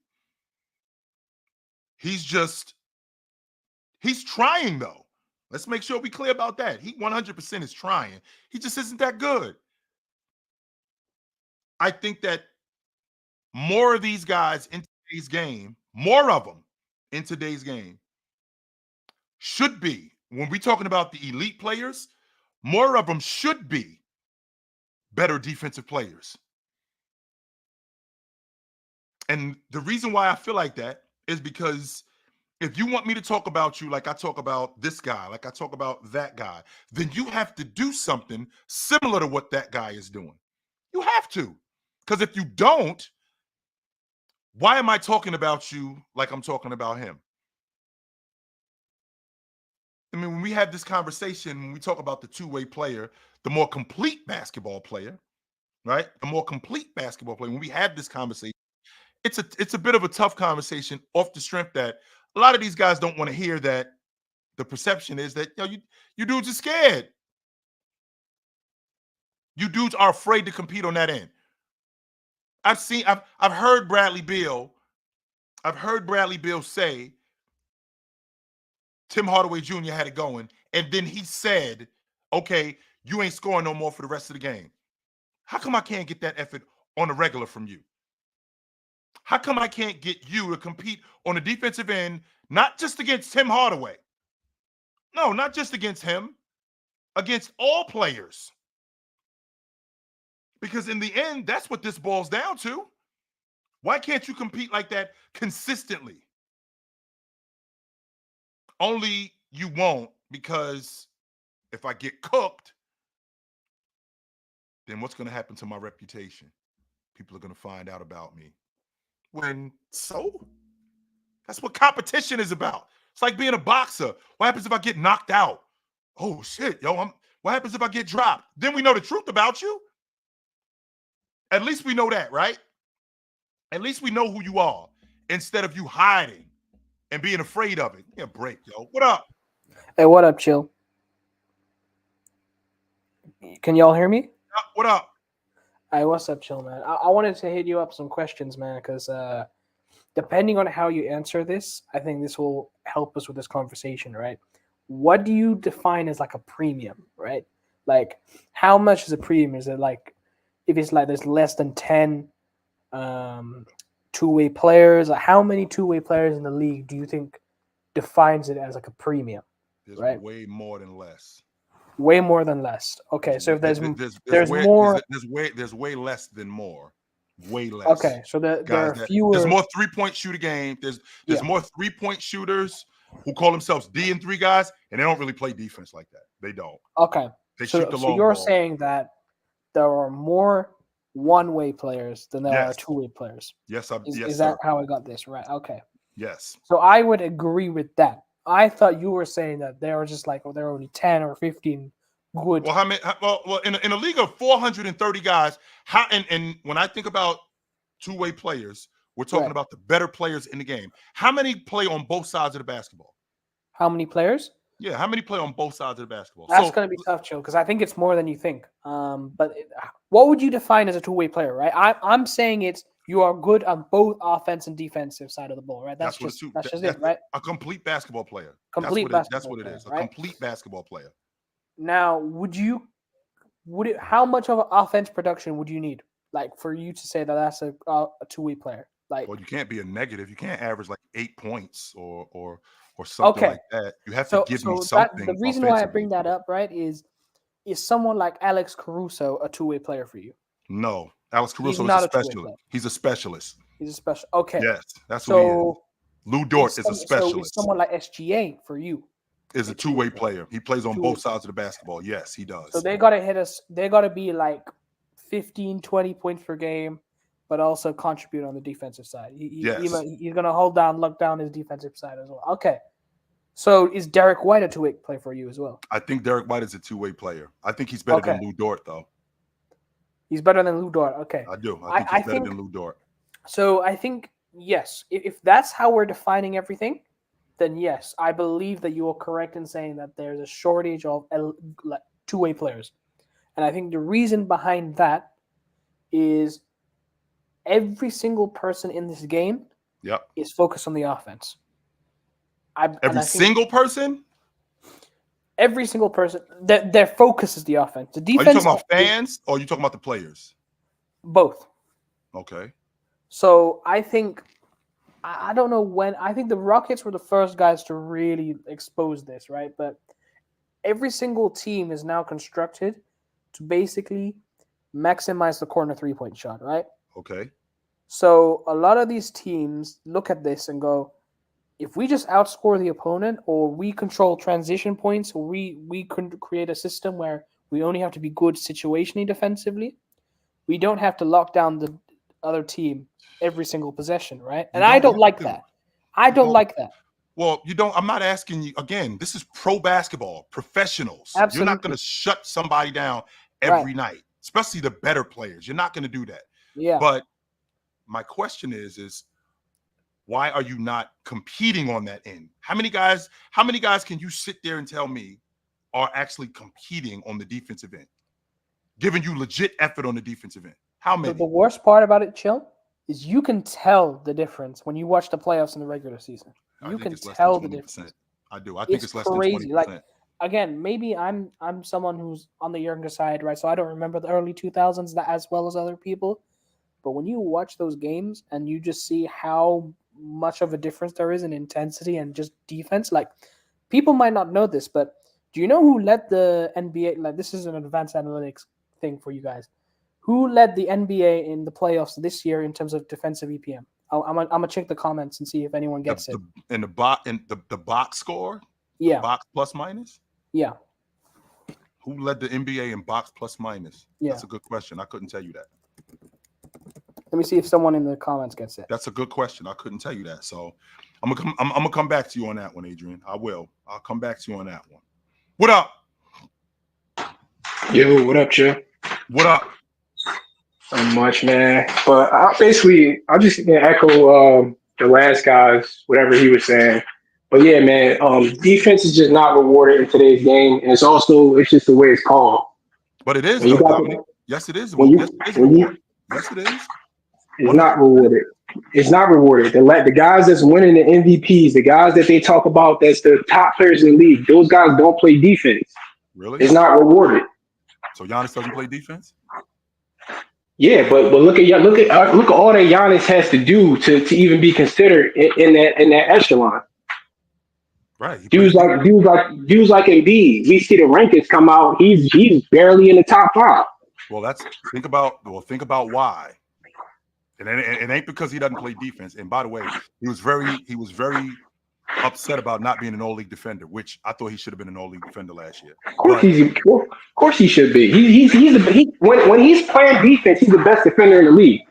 A: He's trying, though. Let's make sure we clear about that. He 100% is trying. He just isn't that good. I think that more of these guys in today's game, more of them in today's game, should be, when we're talking about the elite players, more of them should be better defensive players. And the reason why I feel like that is because if you want me to talk about you like I talk about this guy, like I talk about that guy, then you have to do something similar to what that guy is doing. You have to. Because if you don't, why am I talking about you like I'm talking about him? I mean, when we have this conversation, when we talk about the two-way player, the more complete basketball player, right? The more complete basketball player, when we have this conversation, it's a bit of a tough conversation off the strength that a lot of these guys don't want to hear that the perception is that you dudes are scared. You dudes are afraid to compete on that end. I've heard Bradley Beal say Tim Hardaway Jr. had it going, and then he said, okay, you ain't scoring no more for the rest of the game. How come I can't get that effort on the regular from you? How come I can't get you to compete on the defensive end, not just against Tim Hardaway? No, not just against him, against all players. Because in the end, that's what this boils down to. Why can't you compete like that consistently? Only you won't, because if I get cooked, then what's going to happen to my reputation? People are going to find out about me. That's what competition is about. It's like being a boxer. What happens if I get knocked out? Oh shit, what happens if I get dropped? Then we know the truth about you. At least we know that, right? At least we know who you are, instead of you hiding and being afraid of it. Give me a break, yo. What up?
B: Hey, what up, Chill? Can y'all hear me?
A: What up?
B: Hey, what's up, Chill, man? I wanted to hit you up some questions, man, because depending on how you answer this, I think this will help us with this conversation, right? What do you define as like a premium, right? Like, how much is a premium? Is it like, if it's like there's less than 10 two-way players, how many two-way players in the league do you think defines it as like a premium?
A: There's
B: Right?
A: way more than less.
B: Way more than less. Okay, so if there's
A: There's
B: more,
A: way less than more. Way less.
B: Okay, so there
A: Guys,
B: are fewer.
A: there's more 3-point shooter game. There's more 3-point shooters who call themselves D and 3 guys, and they don't really play defense like that. They don't.
B: Okay,
A: They shoot the
B: so
A: long
B: you're
A: ball.
B: saying that there are more one-way players than there are two-way players.
A: Yes,
B: is that how I got this right? Okay.
A: Yes.
B: So I would agree with that. I thought you were saying that there were just like, there are only 10 or 15 good.
A: Well, how many? Well, in a league of 430 guys, and when I think about two-way players, we're talking about the better players in the game. How many play on both sides of the basketball?
B: How many players?
A: Yeah, how many play on both sides of the basketball?
B: That's going to be tough, Chill, because I think it's more than you think. But what would you define as a two-way player, right? I'm saying you are good on both offense and defensive side of the ball, right? That's just it, right?
A: A complete basketball player.
B: That's what
A: it is.
B: Right?
A: A complete basketball player.
B: Now, how much of an offense production would you need, like, for you to say that that's a two-way player? Like,
A: well, you can't be a negative. You can't average like 8 points or something like that. You have to give me something.
B: The reason why I bring that up, right, is someone like Alex Caruso a two-way player for you?
A: No, Alex Caruso is a specialist. He's a specialist.
B: He's a special. Okay.
A: Yes, that's who he is. Lou Dort is a specialist.
B: So is someone like SGA for you?
A: Is a two-way player. He plays on both sides of the basketball. Yes, he does.
B: So they got to hit us. They got to be like 15, 20 points per game, but also contribute on the defensive side. He's going to lock down his defensive side as well. Okay. So is Derek White a two-way player for you as well?
A: I think Derek White is a two-way player. I think he's better than Lou Dort, though.
B: He's better than Lou Dort. Okay.
A: I do. I think he's better than Lou Dort.
B: So I think, yes, if that's how we're defining everything, then yes, I believe that you are correct in saying that there's a shortage of two-way players. And I think the reason behind that is every single person in this game is focused on the offense.
A: Every single person?
B: Every single person. Their focus is the offense. The defense.
A: Are you talking about fans or are you talking about the players?
B: Both.
A: Okay.
B: So I think, I don't know when, I think the Rockets were the first guys to really expose this, right? But every single team is now constructed to basically maximize the corner three-point shot, right?
A: Okay.
B: So a lot of these teams look at this and go, if we just outscore the opponent, or we control transition points, or we can create a system where we only have to be good situationally defensively, we don't have to lock down the other team every single possession, right? And I don't like that. I don't like that.
A: Well, you don't. I'm not asking you again. This is pro basketball, professionals.
B: Absolutely.
A: You're not going to shut somebody down every night, especially the better players. You're not going to do that.
B: Yeah.
A: But my question is why are you not competing on that end? How many guys can you sit there and tell me are actually competing on the defensive end, giving you legit effort on the defensive end? How many?
B: The worst part about it, Chill, is you can tell the difference when you watch the playoffs in the regular season. You can tell the difference.
A: I do. I think it's less
B: crazy.
A: than 20%.
B: Like, again, maybe I'm someone who's on the younger side, right? So I don't remember the early 2000s as well as other people. But when you watch those games and you just see how much of a difference there is in intensity and just defense, like, people might not know this, but do you know who led the NBA? Like, this is an advanced analytics thing for you guys. Who led the NBA in the playoffs this year in terms of defensive EPM? I'm gonna check the comments and see if anyone gets it.
A: In the box score?
B: Yeah.
A: Box plus minus?
B: Yeah.
A: Who led the NBA in box plus minus?
B: Yeah.
A: That's a good question. I couldn't tell you that.
B: Let me see if someone in the comments gets it.
A: That's a good question. I couldn't tell you that. So I'm gonna come back to you on that one, Adrian. I will. I'll come back to you on that one. What up?
C: Yo, what up, Joe?
A: What up?
C: So much, man. But I'm just gonna echo the last guy's whatever he was saying. But yeah, man, defense is just not rewarded in today's game, and it's just the way it's called.
A: But it is. Yes, it is.
C: Yes,
A: it is.
C: It's not rewarded. It's not rewarded. The guys that's winning the MVPs, the guys that they talk about that's the top players in the league, those guys don't play defense.
A: Really?
C: It's not rewarded.
A: So Giannis doesn't play defense?
C: Yeah, but look at all that Giannis has to do to even be considered in that echelon.
A: Right.
C: Dudes like Embiid. We see the rankings come out. He's barely in the top 5.
A: Well, think about why. And it ain't because he doesn't play defense. And by the way, he was very upset about not being an all-league defender, which I thought he should have been an all-league defender last year.
C: Of course he should be. When he's playing defense, he's the best defender in the league.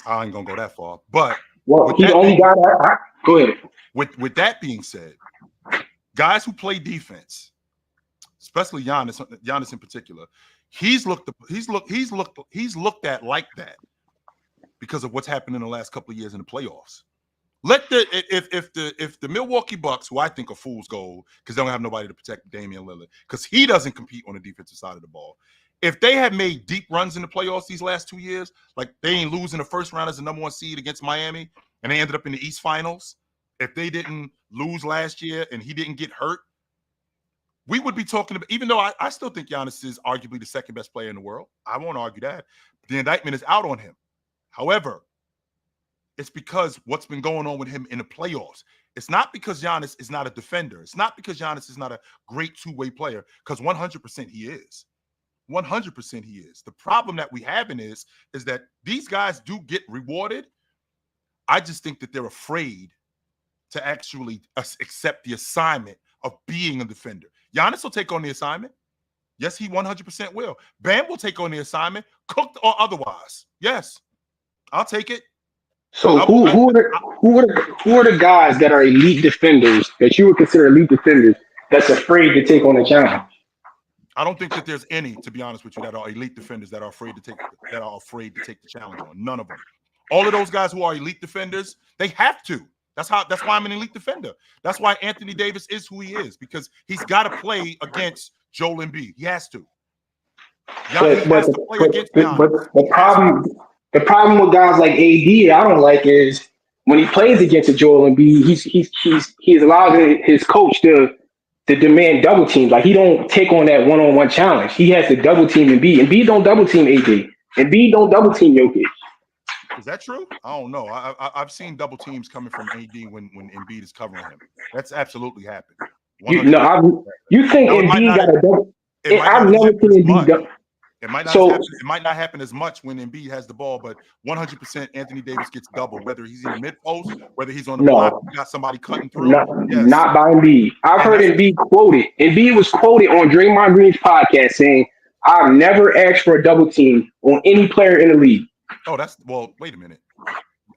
A: I ain't gonna go that far, but
C: he only got that. Go ahead.
A: With that being said, guys who play defense, especially Giannis in particular, he's looked at like that because of what's happened in the last couple of years in the playoffs. If the Milwaukee Bucks, who I think are fool's gold because they don't have nobody to protect Damian Lillard, because he doesn't compete on the defensive side of the ball. If they had made deep runs in the playoffs these last 2 years, like they ain't losing the first round as the number 1 seed against Miami, and they ended up in the East Finals, if they didn't lose last year and he didn't get hurt, we would be talking about, even though I still think Giannis is arguably the second best player in the world. I won't argue that. The indictment is out on him. However, it's because what's been going on with him in the playoffs. It's not because Giannis is not a defender. It's not because Giannis is not a great two-way player, because 100% he is. 100% he is. The problem that we have is that these guys do get rewarded. I just think that they're afraid to actually accept the assignment of being a defender. Giannis will take on the assignment. Yes, he 100% will. Bam will take on the assignment, cooked or otherwise. Yes, I'll take it.
C: So who are the guys that are elite defenders that you would consider elite defenders that's afraid to take on a challenge?
A: I don't think that there's any, to be honest with you, that are elite defenders that are afraid to take the challenge on. None of them. All of those guys who are elite defenders, they have to. That's why I'm an elite defender. That's why Anthony Davis is who he is, because he's got to play against Joel Embiid. He has to.
C: The problem with guys like AD, I don't like, is when he plays against a Joel Embiid, he's allowed his coach to demand double teams. Like, he don't take on that one-on-one challenge. He has to double team Embiid. Embiid don't double team AD. Embiid don't double team Jokic.
A: Is that true? I don't know. I've seen double teams coming from AD when Embiid is covering him. That's absolutely happened.
C: You think Embiid got a double? I've never seen Embiid double.
A: It might not happen as much when Embiid has the ball, but 100% Anthony Davis gets doubled, whether he's in the mid post, whether he's on the block, got somebody cutting through.
C: Not by Embiid. I've heard Embiid quoted. Embiid was quoted on Draymond Green's podcast saying, "I've never asked for a double team on any player in the league."
A: Oh, wait a minute.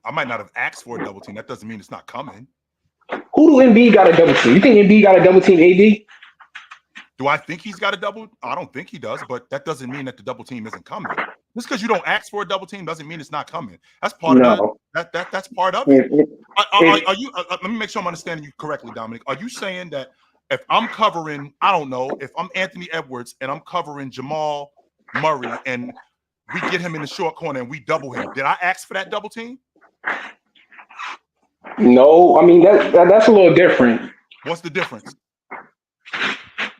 A: I might not have asked for a double team. That doesn't mean it's not coming.
C: Who do Embiid got a double team? You think Embiid got a double team AD?
A: Do I think he's got a double? I don't think he does, but that doesn't mean that the double team isn't coming. Just because you don't ask for a double team doesn't mean it's not coming. That's part of it. That's part of it. Are you? Let me make sure I'm understanding you correctly, Dominic. Are you saying that if I'm covering, I don't know, if I'm Anthony Edwards and I'm covering Jamal Murray and we get him in the short corner and we double him, did I ask for that double team?
C: No, I mean that's a little different.
A: What's the difference?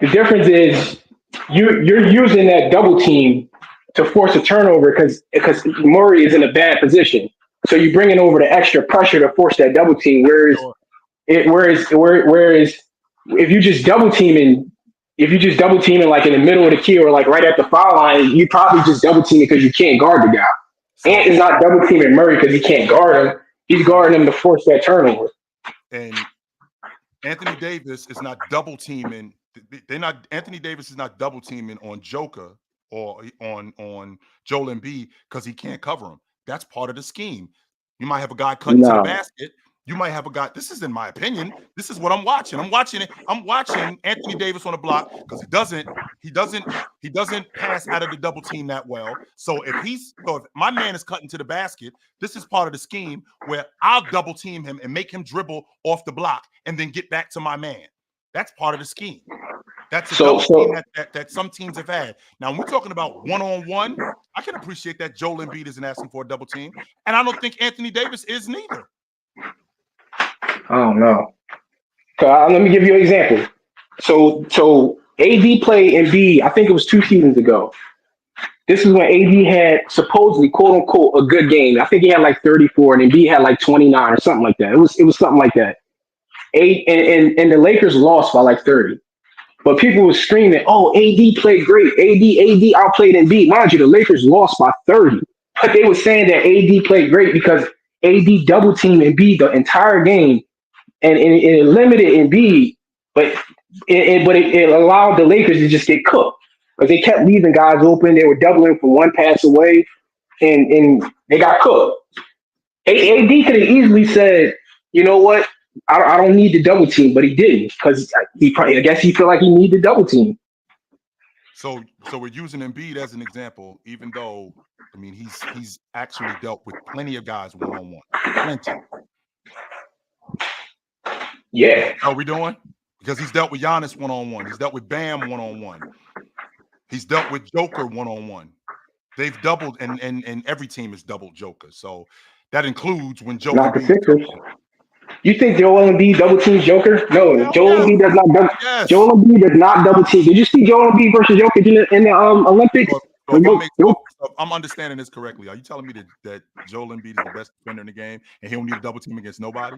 C: The difference is you're using that double team to force a turnover because Murray is in a bad position. So you're bringing over the extra pressure to force that double team. Whereas if you just double teaming like in the middle of the key or like right at the foul line, you probably just double team it because you can't guard the guy. Ant is not double teaming Murray because he can't guard him. He's guarding him to force that turnover.
A: And Anthony Davis is not double teaming. Anthony Davis is not double teaming on Joker or on Joel Embiid because he can't cover him. That's part of the scheme. You might have a guy cutting to the basket. You might have a guy. This is in my opinion. This is what I'm watching. I'm watching Anthony Davis on the block because he doesn't pass out of the double team that well. So if my man is cutting to the basket, this is part of the scheme where I'll double team him and make him dribble off the block and then get back to my man. That's part of the scheme. That's a double team that some teams have had. Now, when we're talking about one-on-one, I can appreciate that Joel Embiid isn't asking for a double team, and I don't think Anthony Davis is neither.
C: I don't know. Let me give you an example. So AD played Embiid, I think it was 2 seasons ago. This is when AD had supposedly, quote unquote, a good game. I think he had like 34 and Embiid had like 29 or something like that. It was something like that. And the Lakers lost by like 30. But people were screaming, "Oh, AD played great. AD outplayed Embiid." Mind you, the Lakers lost by 30. but they were saying that AD played great because AD double teamed Embiid the entire game, and it limited Embiid, but it allowed the Lakers to just get cooked. But they kept leaving guys open. They were doubling from one pass away, and they got cooked. AD could have easily said, "You know what? I don't need the double team," but he didn't because I guess he felt like he needed the double team.
A: So we're using Embiid as an example, even though I mean he's actually dealt with plenty of guys one-on-one. Plenty.
C: Yeah.
A: How are we doing? Because he's dealt with Giannis one-on-one. He's dealt with Bam one-on-one. He's dealt with Joker one-on-one. They've doubled, and every team has doubled Joker. So that includes when Joker.
C: Not the Sixers. You think Joel Embiid double teams Joker? No, Joel Embiid does not double.
A: Yes.
C: Joel Embiid does not double team. Did you see Joel Embiid versus Jokic in the Olympics?
A: So I'm understanding this correctly. Are you telling me that Joel Embiid is the best defender in the game and he don't need a double team against nobody?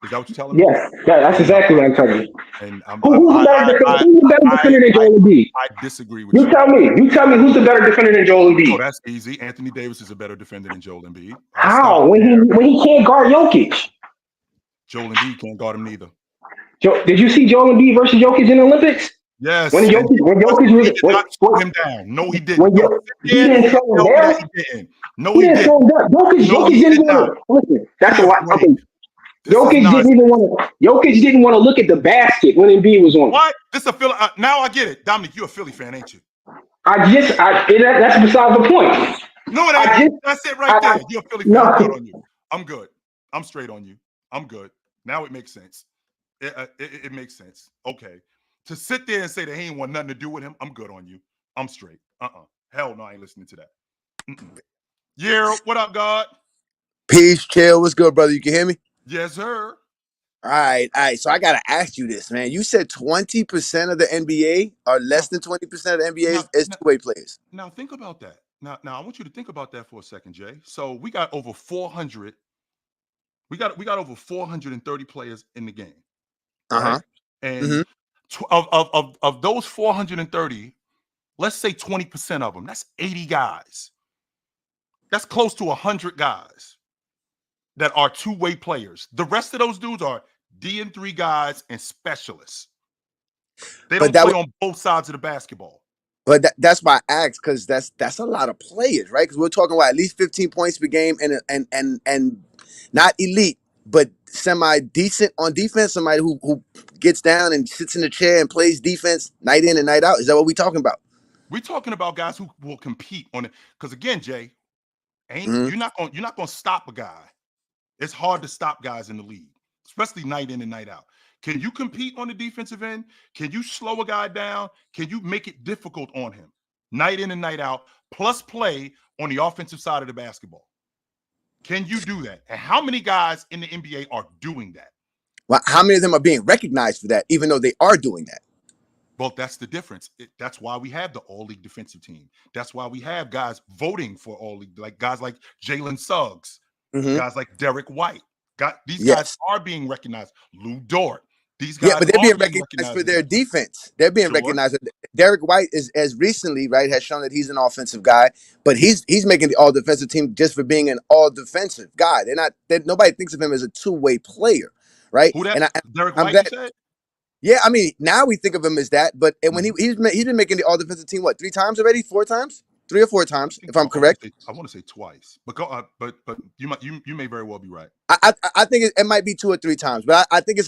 A: Is that what you're telling me?
C: Yes, that's exactly what I'm telling you.
A: And
C: who's the better defender than Joel Embiid?
A: I disagree with you.
C: You tell me who's the better defender than Joel Embiid?
A: Oh, that's easy. Anthony Davis is a better defender than Joel Embiid.
C: How? When he can't guard Jokic?
A: Joel Embiid can't guard him neither.
C: Did you see Joel Embiid versus Jokic in the Olympics?
A: Yes.
C: When Jokic
A: was slow him down. No, he didn't.
C: He didn't slow him down.
A: He didn't. No, he didn't.
C: Jokic didn't want to listen. That's a lot. Okay. Jokic didn't want to look at the basket when Embiid was on.
A: What? This a Philly. Now I get it, Dominic. You're a Philly fan, ain't you?
C: That's beside the point.
A: No, that's it right there. You're a Philly fan. I'm good on you. I'm good. I'm straight on you. I'm good. Now it makes sense. It makes sense. Okay. To sit there and say that he ain't want nothing to do with him, I'm good on you. I'm straight. Hell no, I ain't listening to that. Yeah, what up, God?
D: Peace, chill. What's good, brother? You can hear me?
A: Yes, sir.
D: All right. So I gotta ask you this, man. You said 20% of the NBA or less than 20% of the NBA is two-way players.
A: Now think about that. Now I want you to think about that for a second, Jay. So we got over 400. We got over 430 players in the game. Right? And of those 430, let's say 20% of them, that's 80 guys. That's close to 100 guys that are two-way players. The rest of those dudes are D&3 guys and specialists. They don't play on both sides of the basketball.
D: But that's why I asked, because that's a lot of players, right? Because we're talking about at least 15 points per game and not elite, but semi-decent on defense, somebody who gets down and sits in the chair and plays defense night in and night out. Is that what we're talking about?
A: We're talking about guys who will compete on it. Because again, Jay, you're not gonna stop a guy. It's hard to stop guys in the league, especially night in and night out. Can you compete on the defensive end? Can you slow a guy down? Can you make it difficult on him night in and night out, plus play on the offensive side of the basketball? Can you do that? And how many guys in the NBA are doing that?
D: Well, how many of them are being recognized for that, even though they are doing that?
A: Well, that's the difference. That's why we have the all-league defensive team. That's why we have guys voting for all-league, like guys like Jalen Suggs, guys like Derek White. These guys are being recognized. Lou Dort. These guys,
D: but they're being recognized for their defense. They're being recognized. Derek White is, as recently, right, has shown that he's an offensive guy, but he's making the all defensive team just for being an all defensive guy. Nobody thinks of him as a two-way player, right?
A: Who that?
D: And
A: Derek White, you said?
D: Yeah, I mean, now we think of him as that, but when he's been making the all defensive team, what, 3 times already? 4 times? 3 or 4 times, if I'm correct.
A: I want to say twice, but you may very well be right.
D: I think it might be 2 or 3 times, but I think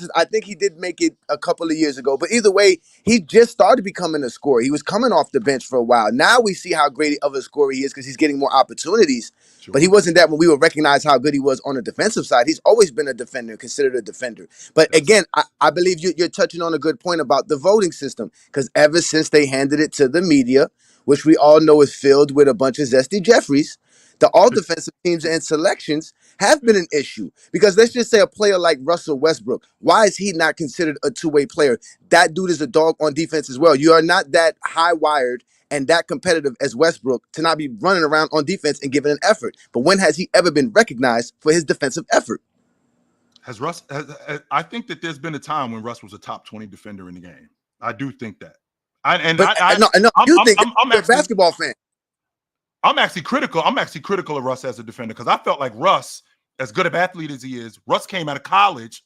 D: he did make it a couple of years ago. But either way, he just started becoming a scorer. He was coming off the bench for a while. Now we see how great of a scorer he is because he's getting more opportunities. Sure. But he wasn't that when we would recognize how good he was on the defensive side. He's always been a defender, considered a defender. But again, I believe you're touching on a good point about the voting system, because ever since they handed it to the media, which we all know is filled with a bunch of zesty Jeffries, the all defensive teams and selections have been an issue. Because let's just say a player like Russell Westbrook, why is he not considered a two-way player? That dude is a dog on defense as well. You are not that high-wired and that competitive as Westbrook to not be running around on defense and giving an effort. But when has he ever been recognized for his defensive effort?
A: I think that there's been a time when Russ was a top 20 defender in the game. I do think that.
D: I'm a basketball fan.
A: I'm actually critical of Russ as a defender because I felt like Russ, as good of athlete as he is, Russ came out of college.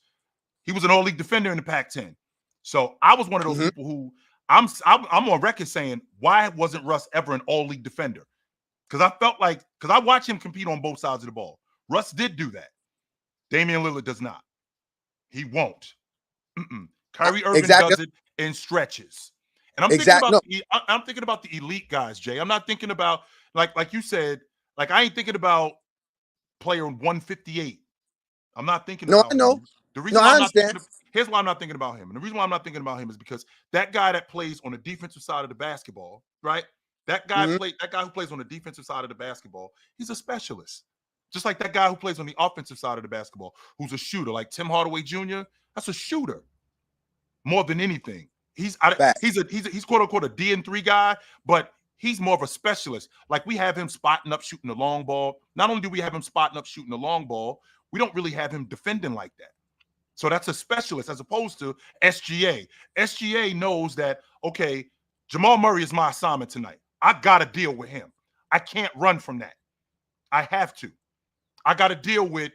A: He was an all-league defender in the Pac-10. So I was one of those people who I'm on record saying, why wasn't Russ ever an all-league defender? Because I felt like, because I watched him compete on both sides of the ball. Russ did do that. Damian Lillard does not. He won't. Kyrie Irving does it in stretches. And I'm thinking about I'm thinking about the elite guys, Jay. I'm not thinking about like you said, like I ain't thinking about player 158. I'm not thinking about him. The reason why I'm not thinking here's why I'm not thinking about him. And the reason why I'm not thinking about him is because that guy that plays on the defensive side of the basketball, right? That guy who plays on the defensive side of the basketball, he's a specialist. Just like that guy who plays on the offensive side of the basketball, who's a shooter, like Tim Hardaway Jr., that's a shooter more than anything. He's quote unquote a D&3 guy, but he's more of a specialist. Like we have him spotting up, shooting the long ball. Not only do we have him spotting up, shooting the long ball, we don't really have him defending like that. So that's a specialist as opposed to SGA. SGA knows that, okay, Jamal Murray is my assignment tonight. I got to deal with him. I can't run from that. I have to. I got to deal with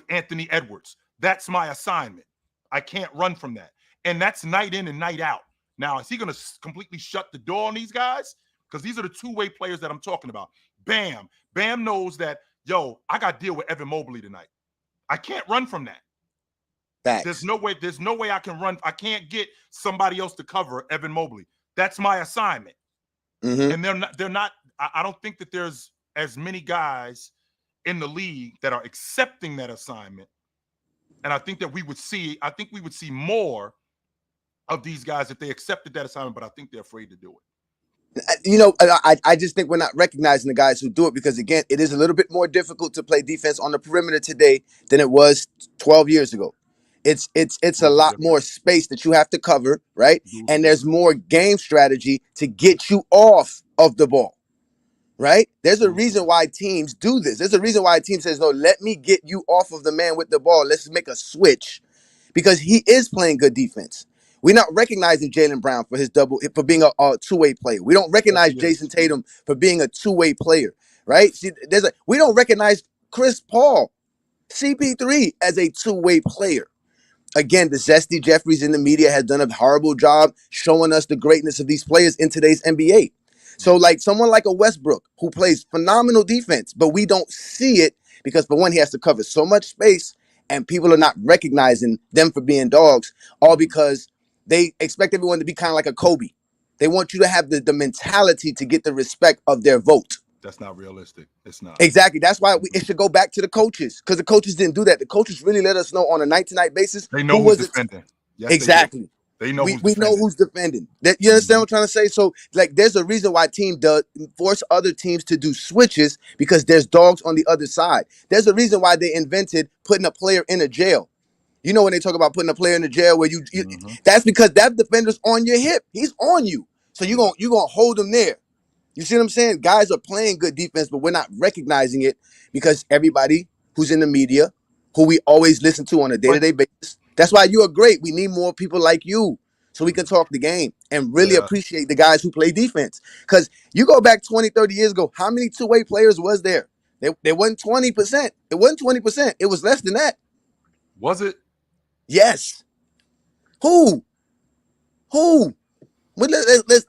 A: Anthony Edwards. That's my assignment. I can't run from that. And that's night in and night out. Now, is he going to completely shut the door on these guys? Because these are the two-way players that I'm talking about. Bam knows that, yo, I got to deal with Evan Mobley tonight. I can't run from that.
D: Facts.
A: There's no way I can run. I can't get somebody else to cover Evan Mobley. That's my assignment. And they're not, I don't think that there's as many guys in the league that are accepting that assignment. And I think that we would see more of these guys if they accepted that assignment, but I think they're afraid to do it.
D: You know, I just think we're not recognizing the guys who do it because, again, it is a little bit more difficult to play defense on the perimeter today than it was 12 years ago. It's a lot more space that you have to cover, right? And there's more game strategy to get you off of the ball, right? There's a reason why teams do this. There's a reason why a team says, no, let me get you off of the man with the ball. Let's make a switch because he is playing good defense. We're not recognizing Jaylen Brown for being a two-way player. We don't recognize Jason Tatum for being a two-way player, right? See, we don't recognize Chris Paul, CP3 as a two-way player. Again, the Zesty Jeffries in the media has done a horrible job showing us the greatness of these players in today's NBA. So like someone like a Westbrook who plays phenomenal defense, but we don't see it because for one, he has to cover so much space and people are not recognizing them for being dogs, all because they expect everyone to be kind of like a Kobe. They want you to have the mentality to get the respect of their vote.
A: That's not realistic. It's not.
D: Exactly. That's why it should go back to the coaches because the coaches didn't do that. The coaches really let us know on a night-to-night basis.
A: They know who's defending.
D: Yes, exactly.
A: They know
D: we know who's defending. You understand what I'm trying to say? So, like, there's a reason why team does force other teams to do switches because there's dogs on the other side. There's a reason why they invented putting a player in a jail. You know when they talk about putting a player in a jail where that's because that defender's on your hip. He's on you. So you're gonna hold him there. You see what I'm saying? Guys are playing good defense, but we're not recognizing it because everybody who's in the media, who we always listen to on a day-to-day basis, that's why you are great. We need more people like you so we can talk the game and really appreciate the guys who play defense. Because you go back 20, 30 years ago, how many two-way players was there? There wasn't 20%. It wasn't 20%. It was less than that.
A: Was it?
D: Yes. Who? Let's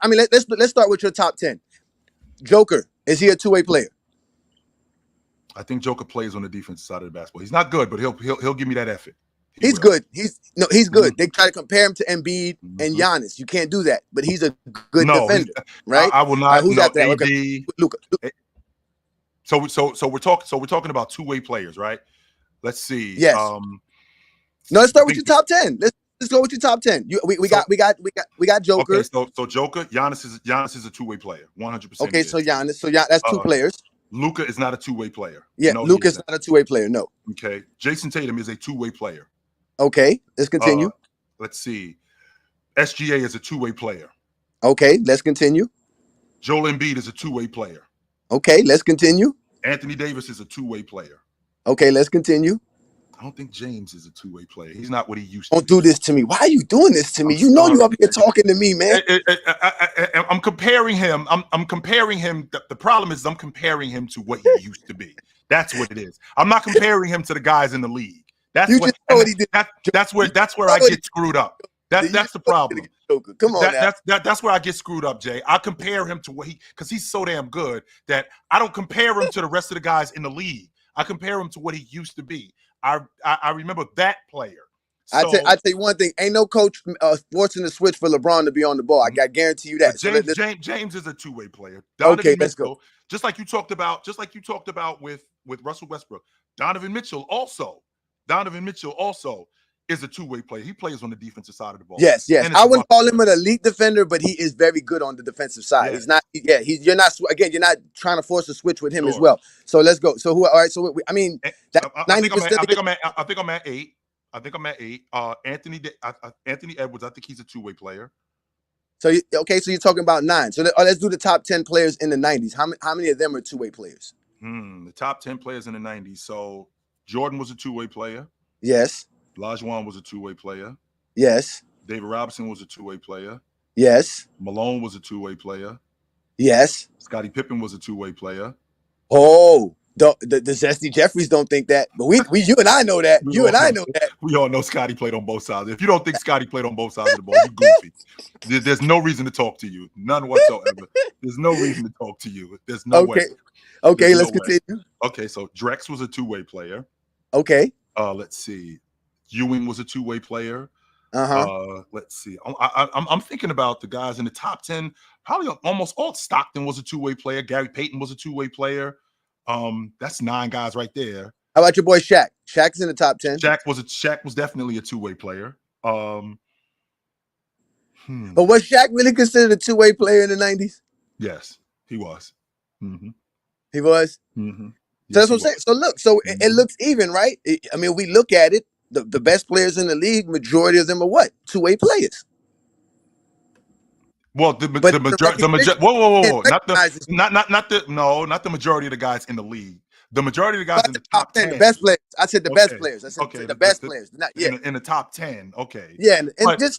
D: start with your top 10. Joker, is he a two-way player?
A: I think Joker plays on the defensive side of the basketball. He's not good, but he'll give me that effort.
D: He's good. He's good. They try to compare him to Embiid and Giannis. You can't do that, but he's a good defender, right?
A: I will not.
D: Who's after that?
A: AD.
D: Okay. Luka.
A: So we're talking about two-way players, right? Let's see.
D: Yes. No, let's start with your top 10. Let's go with your top 10. We got Joker.
A: Okay, so Joker, Giannis is a two-way player, 100%.
D: Okay, so Giannis, that's two players.
A: Luka is not a two-way player.
D: Yeah, no, Luka's not a two-way player. No.
A: Okay, Jason Tatum is a two-way player.
D: Okay, let's continue.
A: Let's see. SGA is a two-way player.
D: Okay, let's continue.
A: Joel Embiid is a two-way player.
D: Okay, let's continue.
A: Anthony Davis is a two-way player.
D: Okay, let's continue.
A: I don't think James is a two-way player. He's not what he used to
D: Don't
A: be.
D: do this to me. Why are you doing this to me?
A: I'm
D: You know you
A: sorry.
D: up here talking to me, man.
A: I'm comparing him. I'm comparing him. The problem is I'm comparing him to what he used to be. That's what it is. I'm not comparing him to the guys in the league. That's
D: You
A: what.
D: just know what he did.
A: That's where I get screwed up. That's the problem.
D: Come on now.
A: That's where I get screwed up, Jay. I compare him to what because he's so damn good that I don't compare him to the rest of the guys in the league. I compare him to what he used to be. I remember that player. So,
D: I tell you one thing: ain't no coach forcing the switch for LeBron to be on the ball. I guarantee you that.
A: James is a two-way player.
D: Okay,
A: Donovan
D: let's
A: Mitchell,
D: go.
A: just like you talked about with Russell Westbrook. Donovan Mitchell also is a two-way player. He plays on the defensive side of the ball.
D: Yes. I wouldn't call him an elite defender, but he is very good on the defensive side.
A: Yeah.
D: He's not. Yeah, you're not trying to force a switch with him as well. So let's go. So who? All right. So I mean, that
A: I think I'm at 8. Anthony Edwards. I think he's a two-way player.
D: So so you're talking about 9. So let's do the top 10 players in the 90s. How many of them are two-way players?
A: The top 10 players in the 90s. So Jordan was a two-way player.
D: Yes.
A: Olajuwon was a two-way player.
D: Yes.
A: David Robinson was a two-way player.
D: Yes.
A: Malone was a two-way player.
D: Yes.
A: Scottie Pippen was a two-way player.
D: Oh, the Zesty Jeffries don't think that, but you and I know that.
A: We all know Scottie played on both sides. If you don't think Scottie played on both sides of the ball, you goofy. There's no reason to talk to you. None whatsoever. There's no reason to talk to you. There's no way.
D: Okay, let's continue.
A: Okay, so Drex was a two-way player.
D: Okay.
A: Let's see. Ewing was a two-way player. Let's see. I'm thinking about the guys in the top 10. Probably almost all. Stockton was a two-way player. Gary Payton was a two-way player. That's 9 guys right there.
D: How about your boy Shaq? Shaq's in the top 10.
A: Shaq was definitely a two-way player.
D: But was Shaq really considered a two-way player in the 90s?
A: Yes, he was. Mm-hmm.
D: He was.
A: Mm-hmm.
D: Yes, so that's what I'm saying. So look, it looks even, right? I mean, we look at it. The best players in the league, majority of them are what? Two-way players.
A: Well, the majority. Whoa! Not the majority of the guys in the league. The majority of the guys in the top 10.
D: The best players. I said the best players. I said the best players.
A: In the top 10. Okay.
D: Yeah,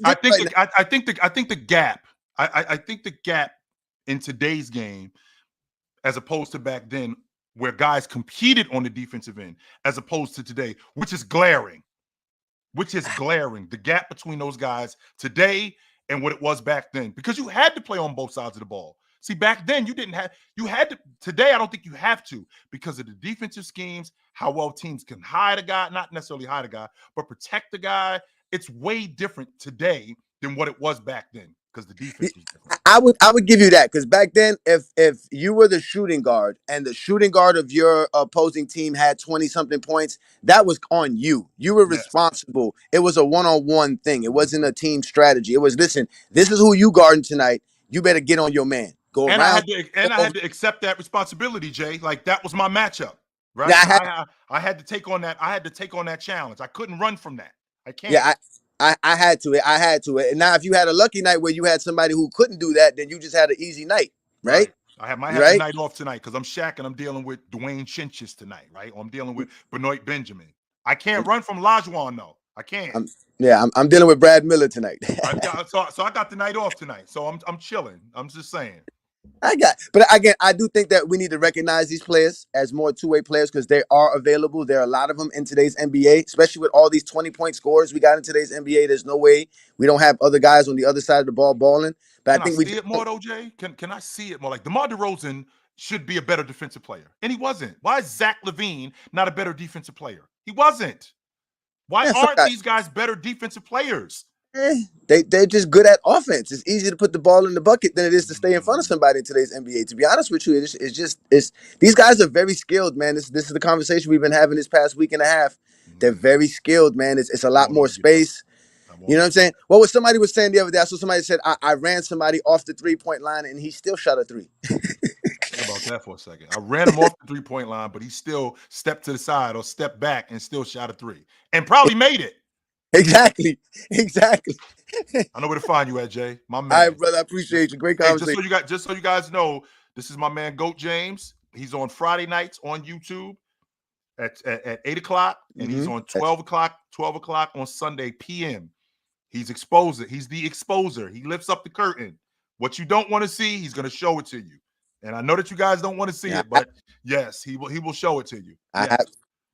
A: I think the gap. I think the gap in today's game, as opposed to back then, where guys competed on the defensive end, as opposed to today, which is glaring. The gap between those guys today and what it was back then, because you had to play on both sides of the ball. See, back then you had to. Today, I don't think you have to, because of the defensive schemes, how well teams can hide a guy, not necessarily hide a guy, but protect the guy. It's way different today than what it was back then, because the defense was different.
D: I would give you that, because back then, if you were the shooting guard and the shooting guard of your opposing team had 20-something points, that was on you. You were responsible. It was a one-on-one thing. It wasn't a team strategy. It was, listen, this is who you guarding tonight. You better get on your man. Go around.
A: I had to accept that responsibility, Jay. Like, that was my matchup, right? I had to take on that. I had to take on that challenge. I couldn't run from that. I can't.
D: Yeah, I had to. And now, if you had a lucky night where you had somebody who couldn't do that, then you just had an easy night, right?
A: I might have the night off tonight because I'm Shaq and I'm dealing with Dwayne Chinchis tonight, right? Or I'm dealing with Benoit Benjamin. I can't run from Olajuwon, though. I can't.
D: I'm dealing with Brad Miller tonight.
A: So I got the night off tonight. So I'm chilling. I'm just saying.
D: But again, I do think that we need to recognize these players as more two-way players, because they are available. There are a lot of them in today's NBA, especially with all these 20-point scorers we got in today's NBA. There's no way we don't have other guys on the other side of the ball balling. But I think we
A: see it more, though, Jay. Can I see it more? Like, DeMar DeRozan should be a better defensive player, and he wasn't. Why is Zach LaVine not a better defensive player? He wasn't. Why aren't these guys better defensive players?
D: They're just good at offense. It's easier to put the ball in the bucket than it is to stay in front of somebody in today's NBA. To be honest with you, it's these guys are very skilled, man. This is the conversation we've been having this past week and a half. They're very skilled, man. It's a lot more space. You know what I'm saying? What somebody was saying the other day, I saw somebody said, I ran somebody off the 3-point line and he still shot a 3.
A: Think about that for a second. I ran him off the 3-point line, but he still stepped to the side or stepped back and still shot a 3 and probably made it.
D: Exactly.
A: I know where to find you at, Jay. My man.
D: All right, brother. I appreciate you. Great conversation.
A: Just so you guys know, this is my man Goat James. He's on Friday nights on YouTube. at 8 o'clock, and he's
D: Mhm.
A: on 12 o'clock on Sunday p.m. He's exposer. He's the exposer. He lifts up the curtain. What you don't want to see, he's going to show it to you. And I know that you guys don't want to see
D: Yeah,
A: it, but yes, he will show it to you.
D: I
A: Yes.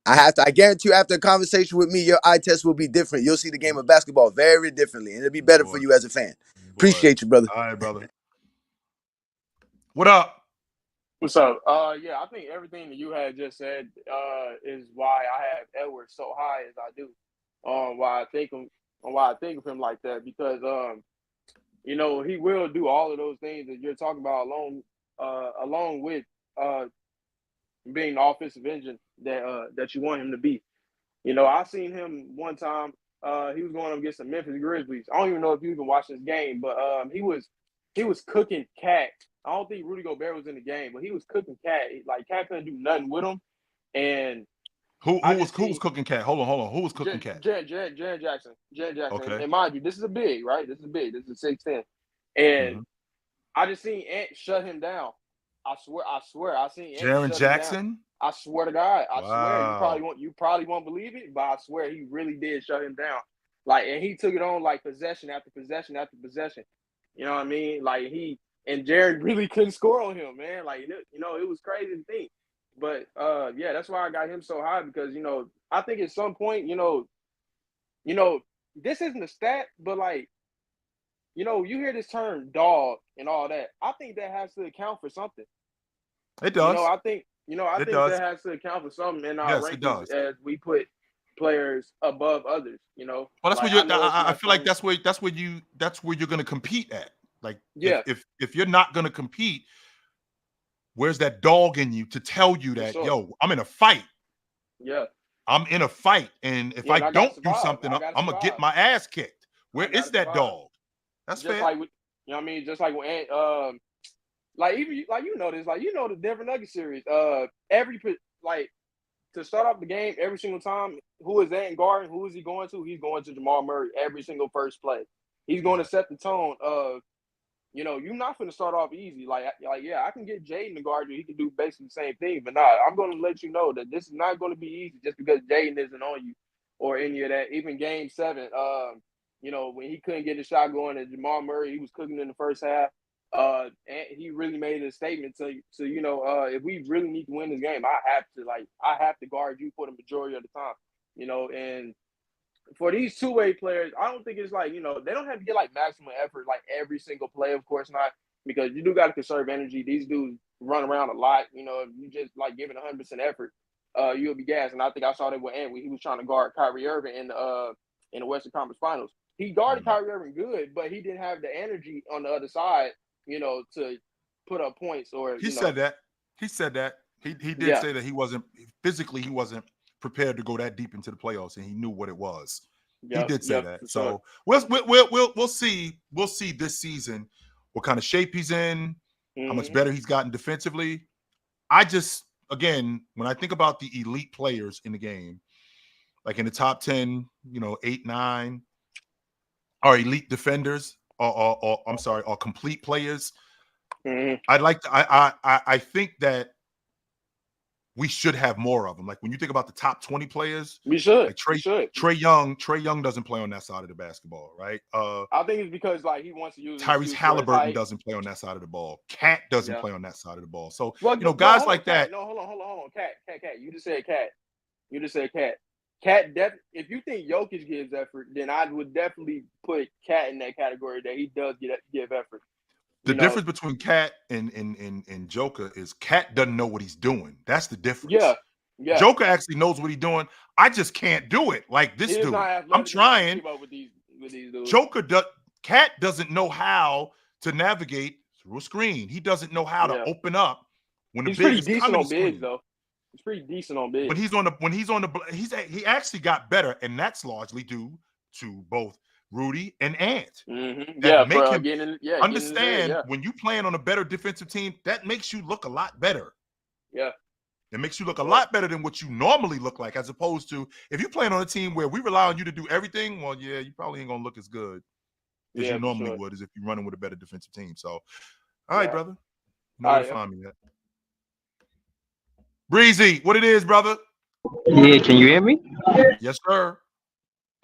D: have to. I guarantee you, after a conversation with me, your eye test will be different. You'll see the game of basketball very differently, and it'll be better for
A: Boy,
D: you as a fan.
A: boy.
D: Appreciate you, brother.
A: All right, brother. What up?
E: What's up? Yeah, I think everything that you had just said is why I have Edwards so high as I do. Why I think of him like that, because you know, he will do all of those things that you're talking about along with being the offensive engine that you want him to be. You know, I seen him one time. He was going up against the Memphis Grizzlies. I don't even know if you even watched this game, but he was cooking Cat. I don't think Rudy Gobert was in the game, but he was cooking Cat. Like, Cat couldn't do nothing with him. And
A: Who was cooking Cat? Hold on. Who was cooking Cat?
E: Jaren Jackson.
A: Okay.
E: And mind you, this is a big, right? This is big. This is 6'10". And I just seen Ant shut him down. I swear, I seen Ant
A: Jaren
E: shut
A: Jackson?
E: him down. I swear to God, I swear.
A: Wow.
E: You probably won't believe it, but I swear he really did shut him down. Like, and he took it on like possession after possession after possession. You know what I mean? Like, and Jaren really couldn't score on him, man. Like, you know, it was crazy to think. But yeah, that's why I got him so high, because, you know, I think at some point, you know, this isn't a stat, but like, you know, you hear this term dog and all that. I think that has to account for something.
A: It does.
E: I think that has to account for something in our rankings as we put players above others. You know,
A: well, that's
E: like,
A: what I feel like that's where you're going to compete at. Like,
E: yeah,
A: if you're not going to compete, where's that dog in you to tell you that, yo, I'm in a fight?
E: Yeah,
A: I'm in a fight, and if I don't do something, I'm gonna get my ass kicked. Where is that dog? That's
E: just
A: fair.
E: like, you know what I mean? Just like when like, even like, you know this, like, you know, the Denver Nuggets series. Like, to start off the game every single time, who is Ant guarding? Who is he going to? He's going to Jamal Murray every single first play. He's going to set the tone of, you know, you're not going to start off easy. Like, yeah, I can get Jaden to guard you. He can do basically the same thing. But nah, I'm going to let you know that this is not going to be easy just because Jaden isn't on you or any of that. Even Game 7, you know, when he couldn't get the shot going at Jamal Murray, he was cooking in the first half. And he really made a statement to you know, if we really need to win this game, I have to guard you for the majority of the time, you know. And for these two-way players, I don't think it's like, you know, they don't have to get like maximum effort like every single play, of course not, because you do got to conserve energy. These dudes run around a lot, you know. If you just like giving 100% effort, you'll be gassed. And I think I saw that with Ant when he was trying to guard Kyrie Irving in the Western Conference Finals. He guarded Kyrie Irving good, but he didn't have the energy on the other side, you know, to put up points. Or
A: he said that. He did say that he wasn't prepared to go that deep into the playoffs, and he knew what it was. He did say that. So we'll see this season what kind of shape he's in, how much better he's gotten defensively. I just, again, when I think about the elite players in the game, like in the top 10, you know, 8, 9 are elite defenders, or complete players. I'd like to. I think that we should have more of them. Like, when you think about the top 20 players,
E: we should.
A: Like Trae Young doesn't play on that side of the basketball, right?
E: I think it's because like he wants to use
A: Tyrese Halliburton doesn't play on that side of the ball. Cat doesn't play on that side of the ball. So, you know, guys like that.
E: No, hold on. Cat. You just said Cat. Cat, if you think Jokic gives effort, then I would definitely put Cat in that category, that he does give effort.
A: The difference between Cat and Joker is Cat doesn't know what he's doing. That's the difference.
E: Yeah.
A: Joker actually knows what he's doing. I just can't do it like this dude. I'm trying.
E: With these dudes.
A: Cat doesn't know how to navigate through a screen. He doesn't know how to open up when
E: he's
A: the big is
E: pretty decent
A: coming
E: on
A: to screen.
E: bigs, though. He's pretty decent on bigs.
A: But he actually got better, and that's largely due to both Rudy and Ant.
E: That
A: make him understand when you playing on a better defensive team, that makes you look a lot better.
E: Yeah.
A: It makes you look a lot better than what you normally look like, as opposed to if you're playing on a team where we rely on you to do everything, well, yeah, you probably ain't going to look as good as you normally would as if you're running with a better defensive team. So, all right, brother. You know where to find me at. Breezy, what it is, brother?
F: Yeah, can you hear me?
A: Yes, sir.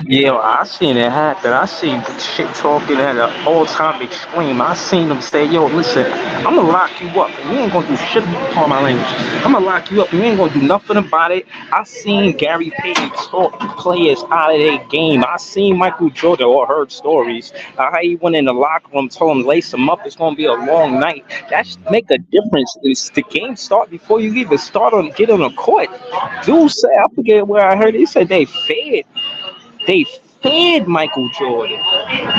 F: Yeah, I seen it happen. I seen shit talking at an all-time extreme. I seen them say, "Yo, listen, I'm gonna lock you up, and you ain't gonna do shit for my language. I'm gonna lock you up, and you ain't gonna do nothing about it." I seen Gary Payton talk players out of their game. I seen Michael Jordan, or heard stories how he went in the locker room, told him lace him up. It's gonna be a long night. That should
A: Mhm.
F: make a difference. It's the game start before you even start on get on the court. Dude said, I forget where I heard it. He said they fed Michael Jordan.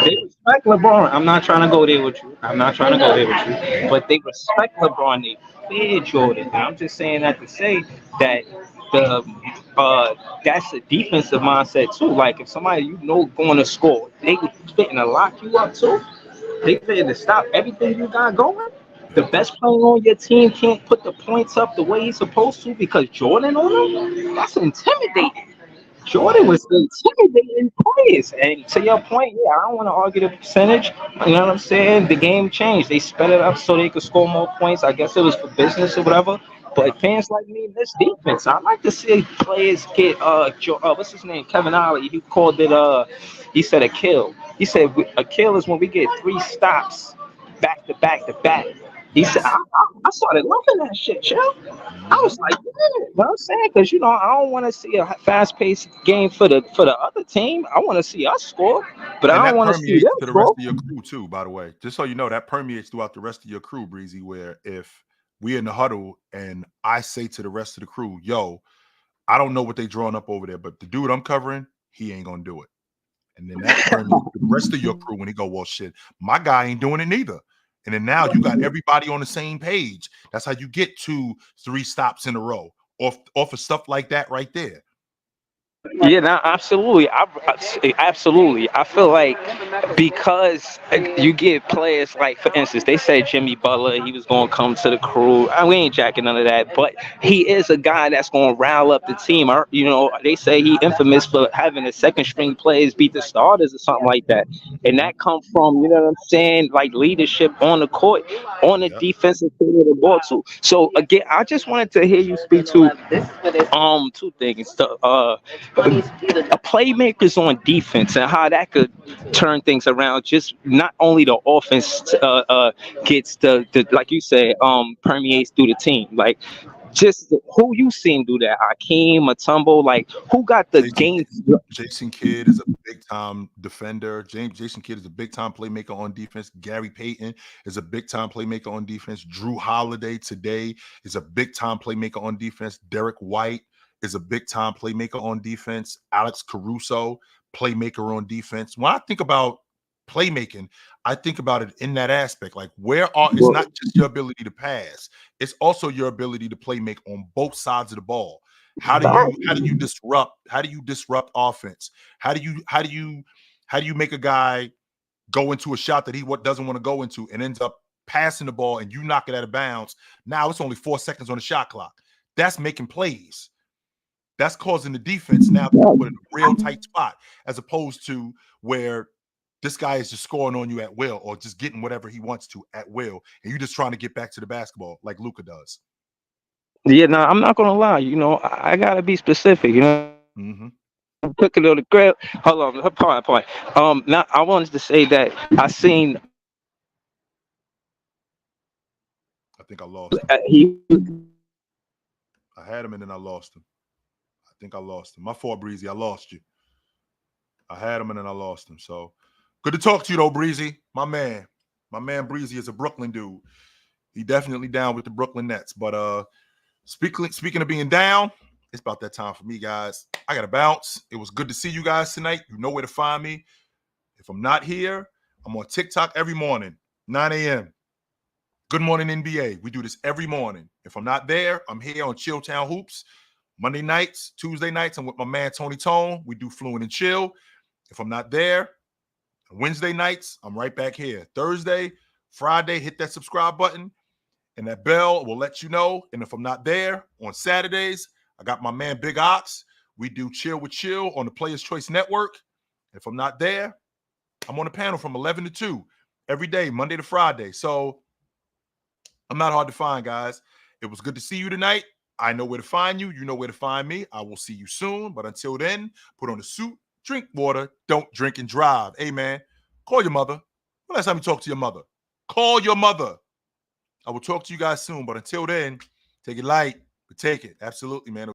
F: They respect LeBron. I'm not trying to go there with you. I'm not trying to go there with you. But they respect LeBron. They fed Jordan. And I'm just saying that to say that the that's a defensive mindset too. Like if somebody going to score, they fitting to lock you up too. They fitting to stop everything you got going. The
A: Yep.
F: best player on your team can't put the points up the way he's supposed to because Jordan on him. That's intimidating. Jordan
A: Mhm.
F: was intimidating players. And to your point, yeah, I don't want to argue the percentage. You know what I'm saying? The game changed. They sped it up so they could score more points. I guess it was for business or whatever.
A: Yep.
F: But fans like me, this defense, I like to see players get what's his name? Kevin Ollie. He called it he said a kill. He said a kill is when we get 3 stops back to back to back. He said
A: Yes.
F: I started loving that shit, chill. I was
A: Mhm.
F: like, yeah, you know what I'm saying? Because I don't want to see a fast-paced game for the other team. I want to see us score, but I
A: And
F: don't
A: that
F: want to see
A: permeates
F: them
A: to the rest
F: score.
A: of your crew too, by the way. Just so you know, that permeates throughout the rest of your crew, Breezy, where if we in the huddle and I say to the rest of the crew, yo, I don't know what they drawing up over there, but the dude I'm covering, he ain't gonna do it. And then that permeates to the rest of your crew when he go, well, shit, my guy ain't doing it neither. And then now you got everybody on the same page. That's how you get 2-3 stops in a row off of stuff like that right there.
F: Yeah, no, absolutely. Absolutely. I feel like because you get players like, for instance, they said Jimmy Butler, he was going to come to the crew. We ain't jacking none of that, but he is a guy that's going to rile up the team. They say he infamous for having the second string players beat the starters or something like that. And
A: Mhm.
F: that come from, you know what I'm saying, like leadership on the court, on the
A: Yep.
F: defensive side of the ball too. So again, I just wanted to hear you speak to two things. A playmakers on defense and how that could turn things around. Just not only the offense gets the like you said permeates through the team. Like just who you seen do that? Hakeem, Matumbo, like who got the
A: Jason
F: game?
A: Jason Kidd is a big time defender. Jason Kidd is a big time playmaker on defense. Gary Payton is a big time playmaker on defense. Drew Holiday today is a big time playmaker on defense. Derek White is a big time playmaker on defense. Alex Caruso, playmaker on defense. When I think about playmaking, I think about it in that aspect. Like it's not just your ability to pass, it's also your ability to play make on both sides of the ball. How do you disrupt offense? How do you make a guy go into a shot that he doesn't want to go into and ends up passing the ball and you knock it out of bounds? Now it's only 4 seconds on the shot clock. That's making plays. That's causing the defense now to be put in a real tight spot, as opposed to where this guy is just scoring on you at will or just getting whatever he wants to at will, and you're just trying to get back to the basketball like Luka does.
F: Yeah, no, I'm not gonna lie. I gotta be specific.
A: Hmm.
F: Cooking on the grill. Hold on, point. Now I wanted to say that I seen
A: I think I lost him.
F: he
A: I had him and then I lost him. I think I lost him. My fault, Breezy. I lost you. I had him and then I lost him. So good to talk to you though, Breezy. My man. My man Breezy is a Brooklyn dude. He definitely down with the Brooklyn Nets. But speaking of being down, it's about that time for me, guys. I gotta bounce. It was good to see you guys tonight. You know where to find me. If I'm not here, I'm on TikTok every morning, 9 a.m. Good morning, NBA. We do this every morning. If I'm not there, I'm here on Chilltown Hoops. Monday nights, Tuesday nights, I'm with my man Tony Tone. We do Fluent and Chill. If I'm not there, Wednesday nights, I'm right back here. Thursday, Friday, hit that subscribe button and that bell will let you know. And if I'm not there on Saturdays, I got my man Big Ox. We do Chill with Chill on the Players Choice Network. If I'm not there, I'm on the panel from 11 to 2 every day, Monday to Friday. So I'm not hard to find, guys. It was good to see you tonight. I know where to find you. You know where to find me. I will see you soon. But until then, put on a suit, drink water, don't drink and drive. Hey, man, call your mother. When last time you talked to your mother? Call your mother. I will talk to you guys soon. But until then, take it light, but take it. Absolutely, man.